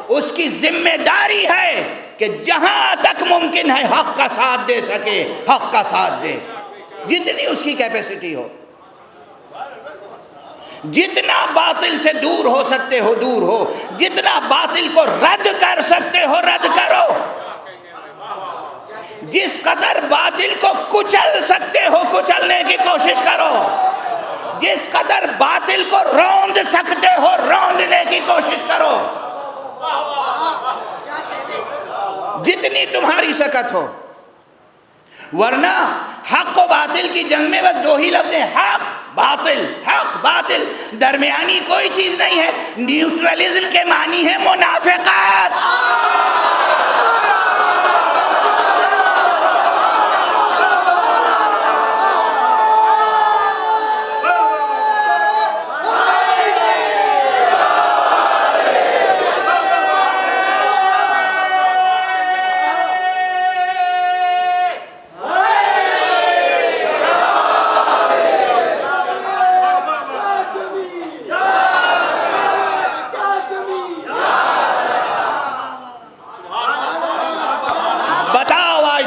اس کی ذمہ داری ہے کہ جہاں تک ممکن ہے حق کا ساتھ دے سکے حق کا ساتھ دے، جتنی اس کی کیپیسٹی ہو، جتنا باطل سے دور ہو سکتے ہو دور ہو، جتنا باطل کو رد کر سکتے ہو رد کرو، جس قدر باطل کو کچل سکتے ہو کچلنے کی کوشش کرو، جس قدر باطل کو روند سکتے ہو روندنے کی کوشش کرو، جتنی تمہاری سکت ہو۔ ورنہ حق و باطل کی جنگ میں بس دو ہی لفظ ہیں، حق باطل، درمیانی کوئی چیز نہیں ہے۔ نیوٹرلزم کے معنی ہے منافقت۔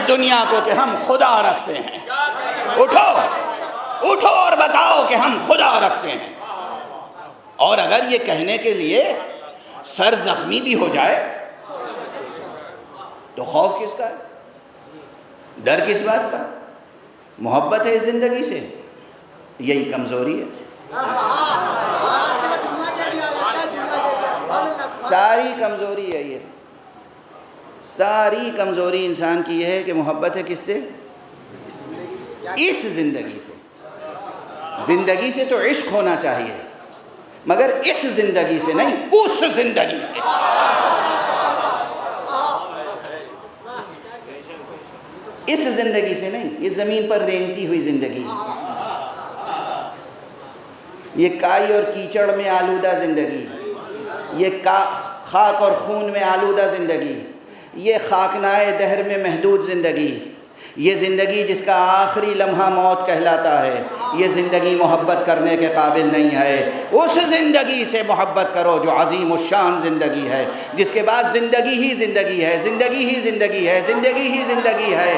دنیا کو کہ ہم خدا رکھتے ہیں، اٹھو اور بتاؤ کہ ہم خدا رکھتے ہیں۔ اور اگر یہ کہنے کے لیے سر زخمی بھی ہو جائے تو خوف کس کا ہے؟ ڈر کس بات کا؟ محبت ہے اس زندگی سے؟ یہی کمزوری ہے۔ ساری کمزوری ہے، یہ ساری کمزوری انسان کی یہ ہے کہ محبت ہے کس سے؟ اس زندگی سے۔ زندگی سے تو عشق ہونا چاہیے، مگر اس زندگی سے نہیں، اس زندگی سے۔ اس زندگی سے نہیں، یہ زمین پر رینگتی ہوئی زندگی، یہ کائی اور کیچڑ میں آلودہ زندگی، یہ خاک اور خون میں آلودہ زندگی، یہ خاکنائے دہر میں محدود زندگی، یہ زندگی جس کا آخری لمحہ موت کہلاتا ہے، یہ زندگی محبت کرنے کے قابل نہیں ہے۔ اس زندگی سے محبت کرو جو عظیم الشان زندگی ہے، جس کے بعد زندگی ہی زندگی ہے، زندگی ہی زندگی ہے، زندگی ہی زندگی ہے۔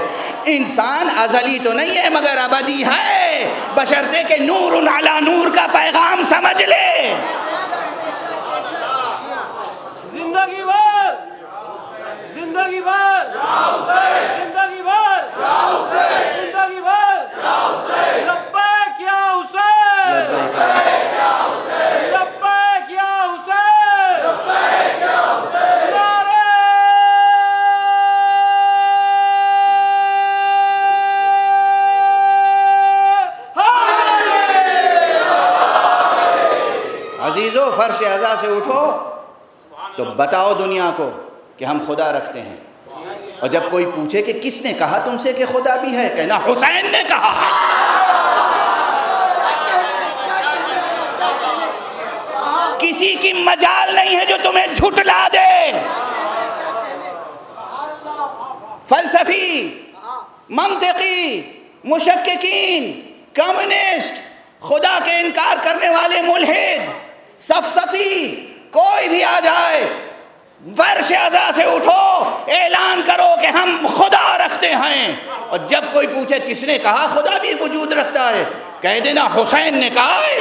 انسان ازلی تو نہیں ہے مگر ابدی ہے، بشرطے کہ نور علی نور کا پیغام سمجھ لے۔ زندگی بھر، زندگی بھر، زندگی بھر، زندگی بھر، لبیک یا حسین، لبیک یا حسین، نعرہ عزیزو، فرش عزا سے اٹھو تو بتاؤ دنیا کو کہ ہم خدا رکھتے ہیں۔ اور جب کوئی پوچھے کہ کس نے کہا تم سے کہ خدا بھی ہے، کہنا حسین نے کہا ہے۔ کسی کی مجال نہیں ہے جو تمہیں جھٹلا دے۔ فلسفی، منطقی، مشککین، کمیونسٹ، خدا کے انکار کرنے والے ملحد، سفسطی، کوئی بھی آ جائے، فرش عزا سے اٹھو، اعلان کرو کہ ہم خدا رکھتے ہیں۔ اور جب کوئی پوچھے کس نے کہا خدا بھی وجود رکھتا ہے، کہہ دینا حسین نے کہا ہے۔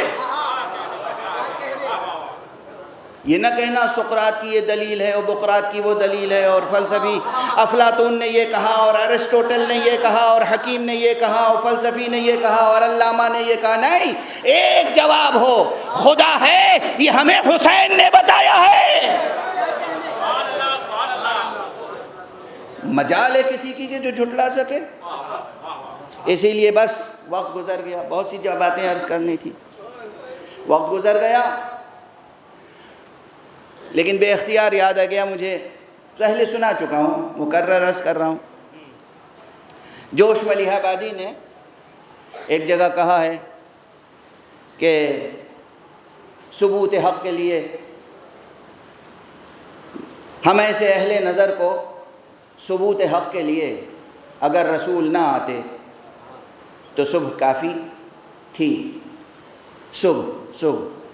یہ نہ کہنا سقراط کی یہ دلیل ہے اور بقراط کی وہ دلیل ہے، اور فلسفی افلاطون نے یہ کہا اور ارسطوٹل نے یہ کہا اور حکیم نے یہ کہا اور فلسفی نے یہ کہا اور علامہ نے یہ کہا۔ نہیں، ایک جواب ہو، خدا ہے، یہ ہمیں حسین نے بتایا ہے۔ مجال ہے کسی کی کہ جو جھٹلا سکے؟ اسی لیے بس وقت گزر گیا، بہت سی باتیں عرض کرنی تھی، وقت گزر گیا، لیکن بے اختیار یاد آ گیا مجھے، پہلے سنا چکا ہوں، مکرر عرض کر رہا ہوں۔ جوش ملیح آبادی نے ایک جگہ کہا ہے کہ ثبوت حق کے لیے ہم ایسے اہل نظر کو ثبوت حق کے لیے اگر رسول نہ آتے تو صبح کافی تھی، صبح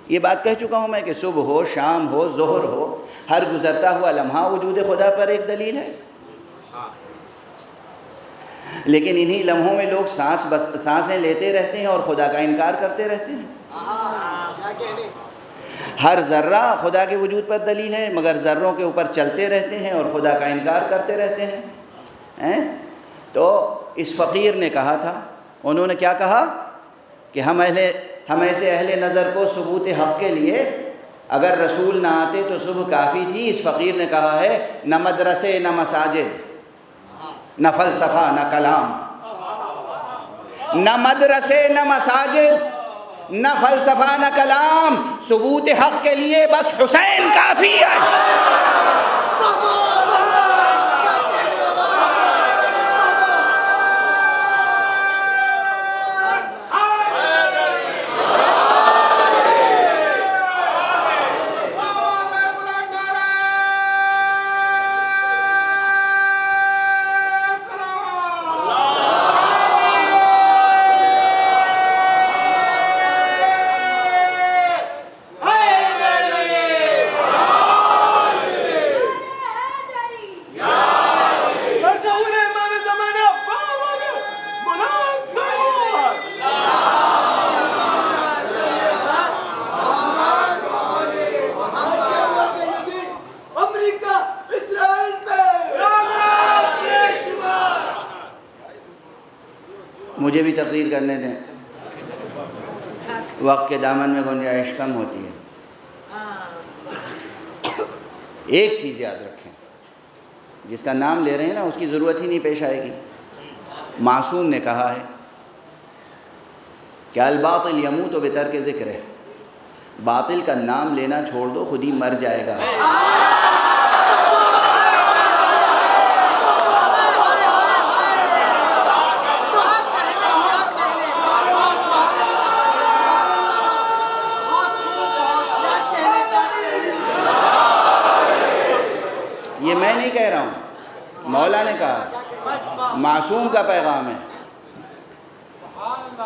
یہ بات کہہ چکا ہوں میں کہ صبح ہو، شام ہو، ظہر ہو، ہر گزرتا ہوا لمحہ وجود خدا پر ایک دلیل ہے۔ لیکن انہی لمحوں میں لوگ سانسیں لیتے رہتے ہیں اور خدا کا انکار کرتے رہتے ہیں۔ ہر ذرہ خدا کے وجود پر دلیل ہے، مگر ذروں کے اوپر چلتے رہتے ہیں اور خدا کا انکار کرتے رہتے ہیں۔ تو اس فقیر نے کہا تھا، انہوں نے کیا کہا کہ ہم ایسے اہل نظر کو ثبوت حق کے لیے اگر رسول نہ آتے تو صبح کافی تھی۔ اس فقیر نے کہا ہے نہ مدرسے نہ مساجد، نہ فلسفہ نہ کلام، نہ مدرسے نہ مساجد، نہ فلسفہ نہ کلام، ثبوت حق کے لیے بس حسین کافی ہے۔ مجھے بھی تقریر کرنے دیں، وقت کے دامن میں گنجائش کم ہوتی ہے۔ ایک چیز یاد رکھیں، جس کا نام لے رہے ہیں نا اس کی ضرورت ہی نہیں پیش آئے گی۔ معصوم نے کہا ہے کہ الباطل یموت بترک ذکر ہے، باطل کا نام لینا چھوڑ دو خود ہی مر جائے گا۔ یہ میں نہیں کہہ رہا ہوں، مولا نے کہا، معصوم کا پیغام ہے۔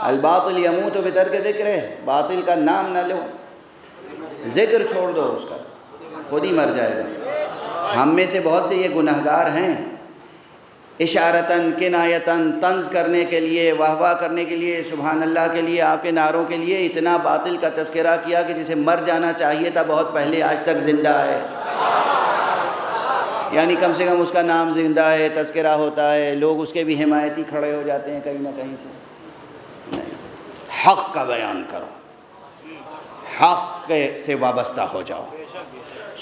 الباطل یموت بترک ذکر ہے، باطل کا نام نہ لو، ذکر چھوڑ دو اس کا، خود ہی مر جائے گا۔ ہم میں سے بہت سے یہ گناہگار ہیں، اشارتاً کنایتاً طنز کرنے کے لیے، واہ واہ کرنے کے لیے، سبحان اللہ کے لیے، آپ کے نعروں کے لیے اتنا باطل کا تذکرہ کیا کہ جسے مر جانا چاہیے تھا بہت پہلے، آج تک زندہ ہے۔ یعنی کم سے کم اس کا نام زندہ ہے، تذکرہ ہوتا ہے، لوگ اس کے بھی حمایتی کھڑے ہو جاتے ہیں کہیں نہ کہیں سے۔ حق کا بیان کرو، حق سے وابستہ ہو جاؤ،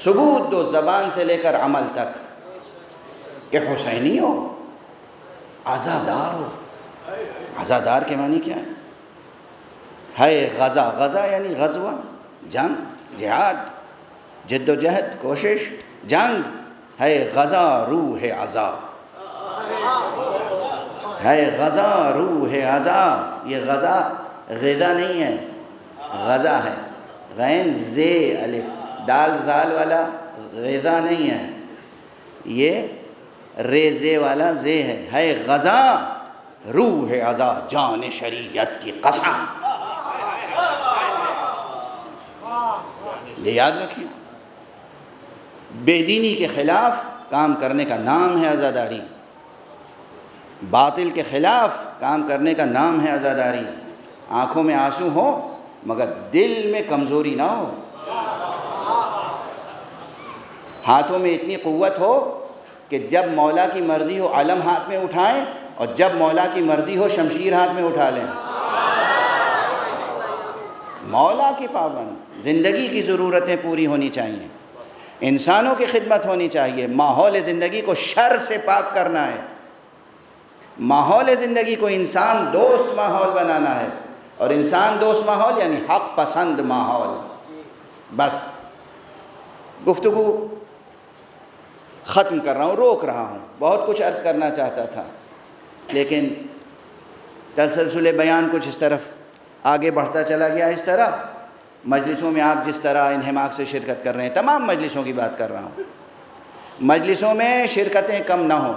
ثبوت دو زبان سے لے کر عمل تک کہ حسینی ہو، عزادار ہو۔ عزادار کے معنی کیا ہے؟ غزہ، غزہ یعنی غزوہ، جنگ، جہاد، جد و جہد، کوشش، جنگ ہے غزہ روح عزا، ہے غزہ روح عزا۔ یہ غزہ غذا نہیں ہے، غزہ ہے، غین زے الف، دال دال والا غذا نہیں ہے، یہ رے زے والا زے ہے غزہ روح عزا، جان شریعت کی قسم۔ یہ یاد رکھیے، بے دینی کے خلاف کام کرنے کا نام ہے عزاداری، باطل کے خلاف کام کرنے کا نام ہے عزاداری۔ آنکھوں میں آنسو ہو مگر دل میں کمزوری نہ ہو، ہاتھوں میں اتنی قوت ہو کہ جب مولا کی مرضی ہو علم ہاتھ میں اٹھائیں اور جب مولا کی مرضی ہو شمشیر ہاتھ میں اٹھا لیں۔ مولا کی پابند، زندگی کی ضرورتیں پوری ہونی چاہیے، انسانوں کی خدمت ہونی چاہیے، ماحول زندگی کو شر سے پاک کرنا ہے، ماحول زندگی کو انسان دوست ماحول بنانا ہے، اور انسان دوست ماحول یعنی حق پسند ماحول۔ بس گفتگو ختم کر رہا ہوں، روک رہا ہوں، بہت کچھ عرض کرنا چاہتا تھا لیکن تسلسل بیان کچھ اس طرف آگے بڑھتا چلا گیا۔ اس طرح مجلسوں میں آپ جس طرح انہماک سے شرکت کر رہے ہیں، تمام مجلسوں کی بات کر رہا ہوں، مجلسوں میں شرکتیں کم نہ ہوں۔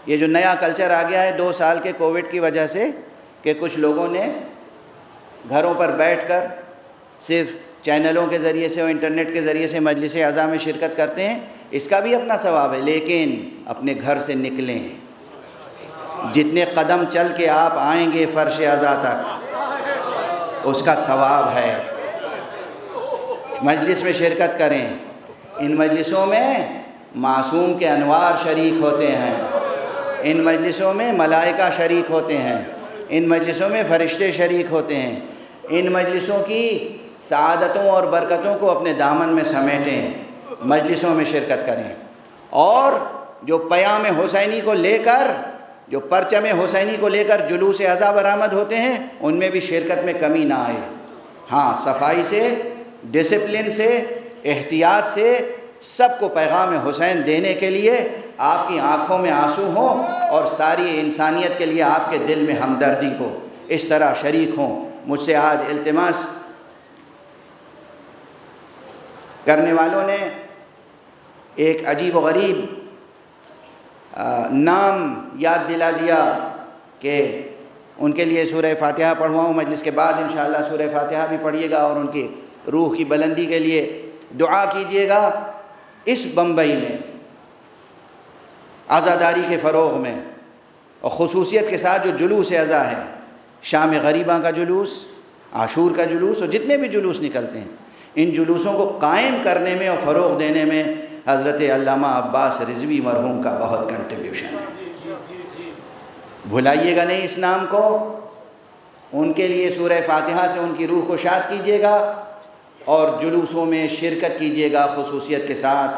یہ جو نیا کلچر آ گیا ہے 2 سال کے کووڈ کی وجہ سے کہ کچھ لوگوں نے گھروں پر بیٹھ کر صرف چینلوں کے ذریعے سے اور انٹرنیٹ کے ذریعے سے مجلس اعضاء میں شرکت کرتے ہیں، اس کا بھی اپنا ثواب ہے، لیکن اپنے گھر سے نکلیں، جتنے قدم چل کے آپ آئیں گے فرش اعضاء تک اس کا ثواب ہے۔ مجلس میں شرکت کریں، ان مجلسوں میں معصوم کے انوار شریک ہوتے ہیں، ان مجلسوں میں ملائکہ شریک ہوتے ہیں، ان مجلسوں میں فرشتے شریک ہوتے ہیں، ان مجلسوں کی سعادتوں اور برکتوں کو اپنے دامن میں سمیٹیں، مجلسوں میں شرکت کریں، اور جو پیام حسینی کو لے کر، جو پرچم حسینی کو لے کر جلوس اعضاء برآمد ہوتے ہیں ان میں بھی شرکت میں کمی نہ آئے۔ ہاں، صفائی سے، ڈسپلن سے، احتیاط سے سب کو پیغام حسین دینے کے لیے آپ کی آنکھوں میں آنسو ہوں اور ساری انسانیت کے لیے آپ کے دل میں ہمدردی ہو، اس طرح شریک ہوں۔ مجھ سے آج التماس کرنے والوں نے ایک عجیب و غریب نام یاد دلا دیا کہ ان کے لیے سورہ فاتحہ پڑھواؤں، مجلس کے بعد انشاءاللہ سورہ فاتحہ بھی پڑھیے گا اور ان کی روح کی بلندی کے لیے دعا کیجیے گا۔ اس بمبئی میں عزاداری کے فروغ میں اور خصوصیت کے ساتھ جو جلوس اعضاء ہے، شام غریباں کا جلوس، عاشور کا جلوس اور جتنے بھی جلوس نکلتے ہیں، ان جلوسوں کو قائم کرنے میں اور فروغ دینے میں حضرت علامہ عباس رضوی مرحوم کا بہت کنٹریبیوشن ہے۔ بھلائیے گا نہیں اس نام کو، ان کے لیے سورہ فاتحہ سے ان کی روح کو شاد کیجیے گا اور جلوسوں میں شرکت کیجیے گا خصوصیت کے ساتھ۔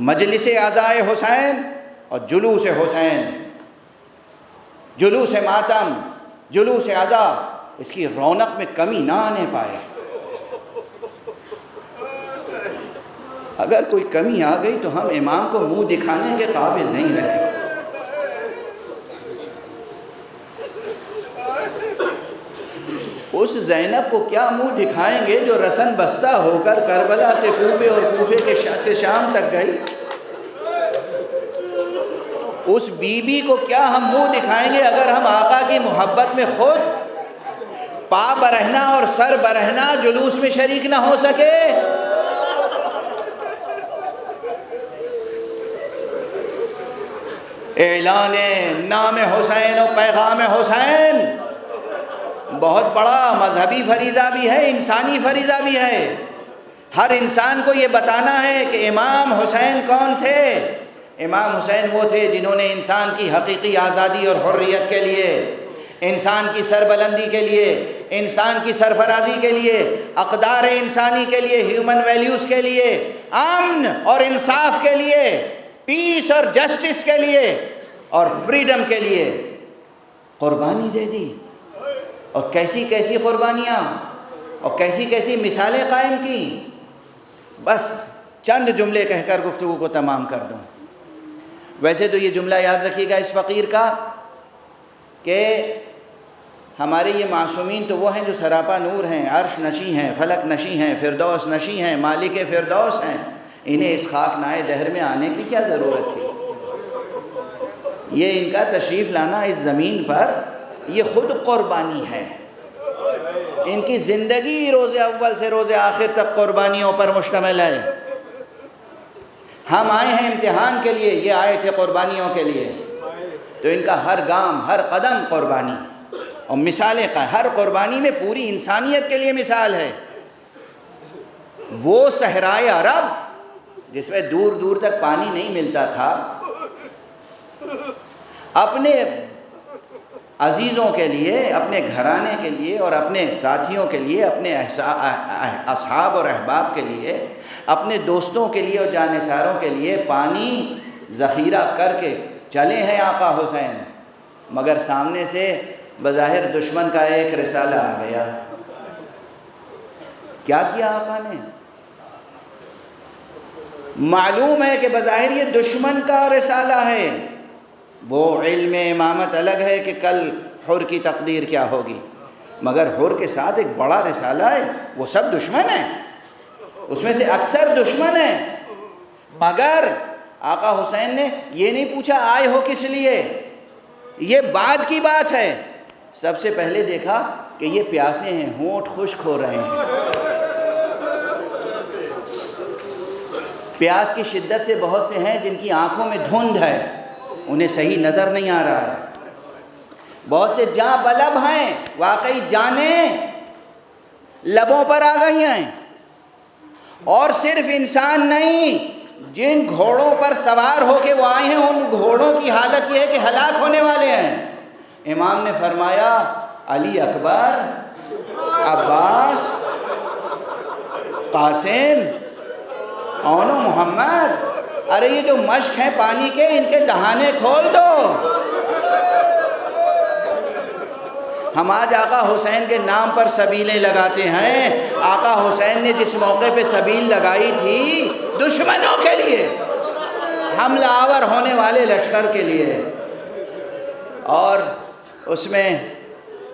مجلس اعضاء حسین اور جلوس حسین، جلوس ماتم، جلوس اعضاء، اس کی رونق میں کمی نہ آنے پائے۔ اگر کوئی کمی آ گئی تو ہم امام کو منہ دکھانے کے قابل نہیں رہے۔ اس زینب کو کیا منہ دکھائیں گے جو رسن بستہ ہو کر کربلا سے کوفے اور کوفے سے شام تک گئی؟ اس بی بی کو کیا ہم منہ دکھائیں گے اگر ہم آقا کی محبت میں خود پا برہنہ اور سر برہنہ جلوس میں شریک نہ ہو سکے؟ اعلان نام حسین و پیغام حسین بہت بڑا مذہبی فریضہ بھی ہے، انسانی فریضہ بھی ہے۔ ہر انسان کو یہ بتانا ہے کہ امام حسین کون تھے۔ امام حسین وہ تھے جنہوں نے انسان کی حقیقی آزادی اور حریت کے لیے، انسان کی سربلندی کے لیے، انسان کی سرفرازی کے لیے، اقدار انسانی کے لیے، ہیومن ویلیوز کے لیے، امن اور انصاف کے لیے، پیس اور جسٹس کے لیے اور فریڈم کے لیے قربانی دے دی، اور کیسی کیسی قربانیاں اور کیسی کیسی مثالیں قائم کی۔ بس چند جملے کہہ کر گفتگو کو تمام کر دوں۔ ویسے تو یہ جملہ یاد رکھیے گا اس فقیر کا کہ ہمارے یہ معصومین تو وہ ہیں جو سراپا نور ہیں، عرش نشیں ہیں، فلک نشیں ہیں، فردوس نشیں ہیں، مالک فردوس ہیں، انہیں اس خاکنائے دہر میں آنے کی کیا ضرورت تھی؟ یہ ان کا تشریف لانا اس زمین پر یہ خود قربانی ہے۔ ان کی زندگی روز اول سے روز آخر تک قربانیوں پر مشتمل ہے۔ ہم آئے ہیں امتحان کے لیے، یہ آئے تھے قربانیوں کے لیے، تو ان کا ہر گام، ہر قدم قربانی اور مثالیں، ہر قربانی میں پوری انسانیت کے لیے مثال ہے۔ وہ صحرائے عرب جس میں دور دور تک پانی نہیں ملتا تھا، اپنے عزیزوں کے لیے، اپنے گھرانے کے لیے اور اپنے ساتھیوں کے لیے، اپنے اصحاب اور احباب کے لیے، اپنے دوستوں کے لیے اور جانثاروں کے لیے پانی ذخیرہ کر کے چلے ہیں آقا حسین، مگر سامنے سے بظاہر دشمن کا ایک رسالہ آ گیا۔ کیا کیا آقا نے؟ معلوم ہے کہ بظاہر یہ دشمن کا رسالہ ہے، وہ علم امامت الگ ہے کہ کل حر کی تقدیر کیا ہوگی، مگر حر کے ساتھ ایک بڑا رسالہ ہے، وہ سب دشمن ہیں، اس میں سے اکثر دشمن ہیں، مگر آقا حسین نے یہ نہیں پوچھا آئے ہو کس لیے، یہ بعد کی بات ہے۔ سب سے پہلے دیکھا کہ یہ پیاسے ہیں، ہونٹ خشک ہو رہے ہیں، پیاس کی شدت سے بہت سے ہیں جن کی آنکھوں میں دھند ہے، انہیں صحیح نظر نہیں آ رہا ہے۔ بہت سے جاں بلب ہیں، واقعی جانیں لبوں پر آ گئی ہیں۔ اور صرف انسان نہیں، جن گھوڑوں پر سوار ہو کے وہ آئے ہیں ان گھوڑوں کی حالت یہ ہے کہ ہلاک ہونے والے ہیں۔ امام نے فرمایا علی اکبر، عباس، قاسم، اون و محمد، ارے یہ جو مشک ہیں پانی کے، ان کے دہانے کھول دو۔ ہم آج آقا حسین کے نام پر سبیلیں لگاتے ہیں۔ آقا حسین نے جس موقع پہ سبیل لگائی تھی دشمنوں کے لیے، حملہ آور ہونے والے لشکر کے لیے، اور اس میں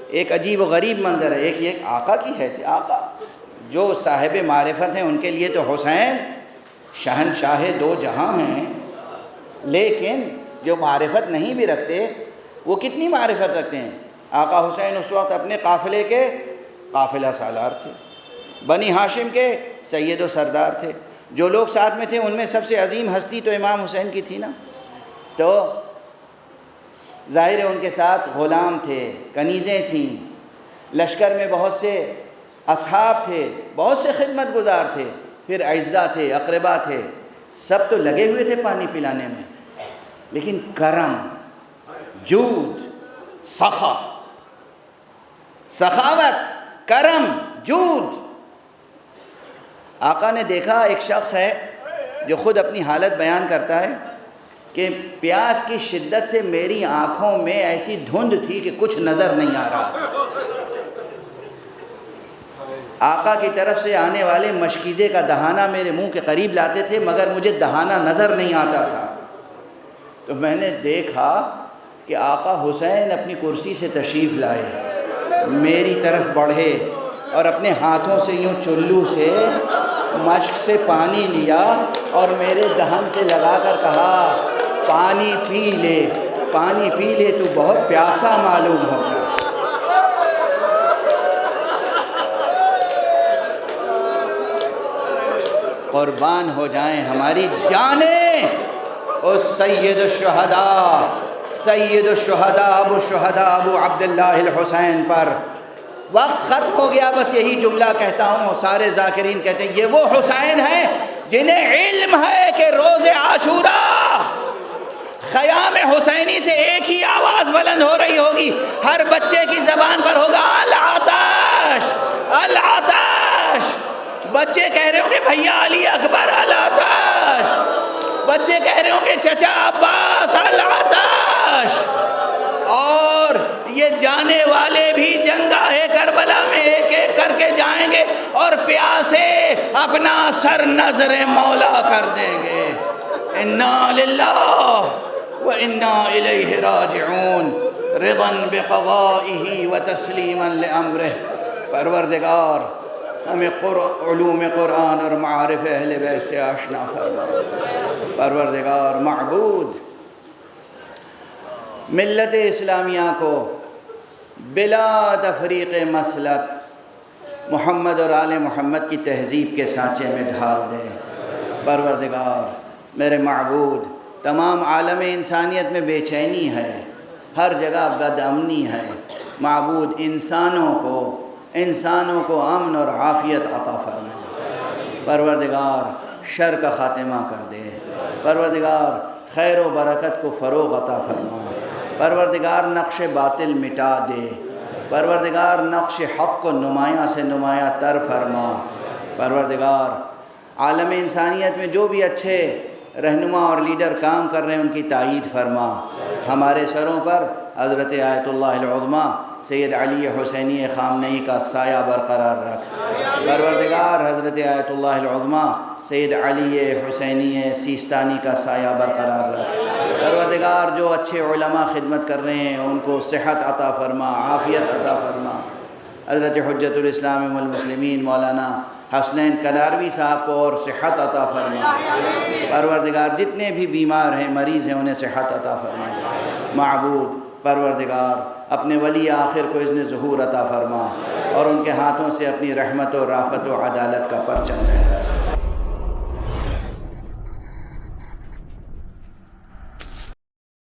ایک عجیب و غریب منظر ہے۔ ایک یہ آقا کی حیثیت، آقا جو صاحب معرفت ہیں ان کے لیے تو حسین شہنشاہ دو جہاں ہیں، لیکن جو معرفت نہیں بھی رکھتے وہ کتنی معرفت رکھتے ہیں۔ آقا حسین اس وقت اپنے قافلے کے قافلہ سالار تھے، بنی ہاشم کے سید و سردار تھے۔ جو لوگ ساتھ میں تھے ان میں سب سے عظیم ہستی تو امام حسین کی تھی نا، تو ظاہر ہے ان کے ساتھ غلام تھے، کنیزیں تھیں، لشکر میں بہت سے اصحاب تھے، بہت سے خدمت گزار تھے، پھر اعزا تھے، اقربا تھے، سب تو لگے ہوئے تھے پانی پلانے میں، لیکن کرم، جود، سخاوت، کرم، جود۔ آقا نے دیکھا ایک شخص ہے جو خود اپنی حالت بیان کرتا ہے کہ پیاس کی شدت سے میری آنکھوں میں ایسی دھند تھی کہ کچھ نظر نہیں آ رہا تھا۔ آقا کی طرف سے آنے والے مشکیزے کا دہانہ میرے منہ کے قریب لاتے تھے مگر مجھے دہانہ نظر نہیں آتا تھا۔ تو میں نے دیکھا کہ آقا حسین اپنی کرسی سے تشریف لائے، میری طرف بڑھے اور اپنے ہاتھوں سے یوں چلو سے مشک سے پانی لیا اور میرے دہن سے لگا کر کہا پانی پی لے، پانی پی لے، تو بہت پیاسا معلوم ہوگا۔ قربان ہو جائیں ہماری جانیں اس سید الشہداء، سید الشہداء ابو الشہداء ابو عبداللہ الحسین پر۔ وقت ختم ہو گیا، بس یہی جملہ کہتا ہوں، سارے ذاکرین کہتے ہیں یہ وہ حسین ہیں جنہیں علم ہے کہ روز عاشوراء خیام حسینی سے ایک ہی آواز بلند ہو رہی ہوگی، ہر بچے کی زبان پر ہوگا العطش العطش۔ بچے کہہ رہے ہوں گے بھیا علی اکبر العطش، بچے کہہ رہے ہوں گے چچا عباس العطش، اور یہ جانے والے بھی جنگاہ کربلا میں ایک ایک کر کے جائیں گے اور پیاسے اپنا سر نظر مولا کر دیں گے۔ انا للہ و انا الیہ راجعون، رضا بقضائہ و تسلیما لامرہ۔ پروردگار ہمیں علوم قرآن اور معارف اہل بیت سے آشنا فرما۔ پروردگار معبود ملت اسلامیہ کو بلا تفریق مسلک محمد اور آل محمد کی تہذیب کے سانچے میں ڈھال دے۔ پروردگار میرے معبود، تمام عالم انسانیت میں بے چینی ہے، ہر جگہ بد امنی ہے، معبود انسانوں کو امن اور عافیت عطا فرما۔ پروردگار شر کا خاتمہ کر دے، پروردگار خیر و برکت کو فروغ عطا فرما، پروردگار نقش باطل مٹا دے، پروردگار نقش حق کو نمایاں سے نمایاں تر فرما۔ پروردگار عالم انسانیت میں جو بھی اچھے رہنما اور لیڈر کام کر رہے ہیں ان کی تائید فرما۔ ہمارے سروں پر حضرت آیت اللہ العظمیٰ سید علی حسینی خامنئی کا سایہ برقرار رکھ۔ پروردگار حضرت آیت اللہ العظمیٰ سید علی حسینی سیستانی کا سایہ برقرار رکھ۔ پروردگار جو اچھے علماء خدمت کر رہے ہیں ان کو صحت عطا فرما، عافیت عطا فرما۔ حضرت حجت الاسلام والمسلمین مولانا حسنین کناروی صاحب کو اور صحت عطا فرما۔ پروردگار جتنے بھی بیمار ہیں، مریض ہیں، انہیں صحت عطا فرما۔ معبود پروردگار اپنے ولی آخر کو اذن ظہور عطا فرما اور ان کے ہاتھوں سے اپنی رحمت و رافت و عدالت کا پرچم لہرائے۔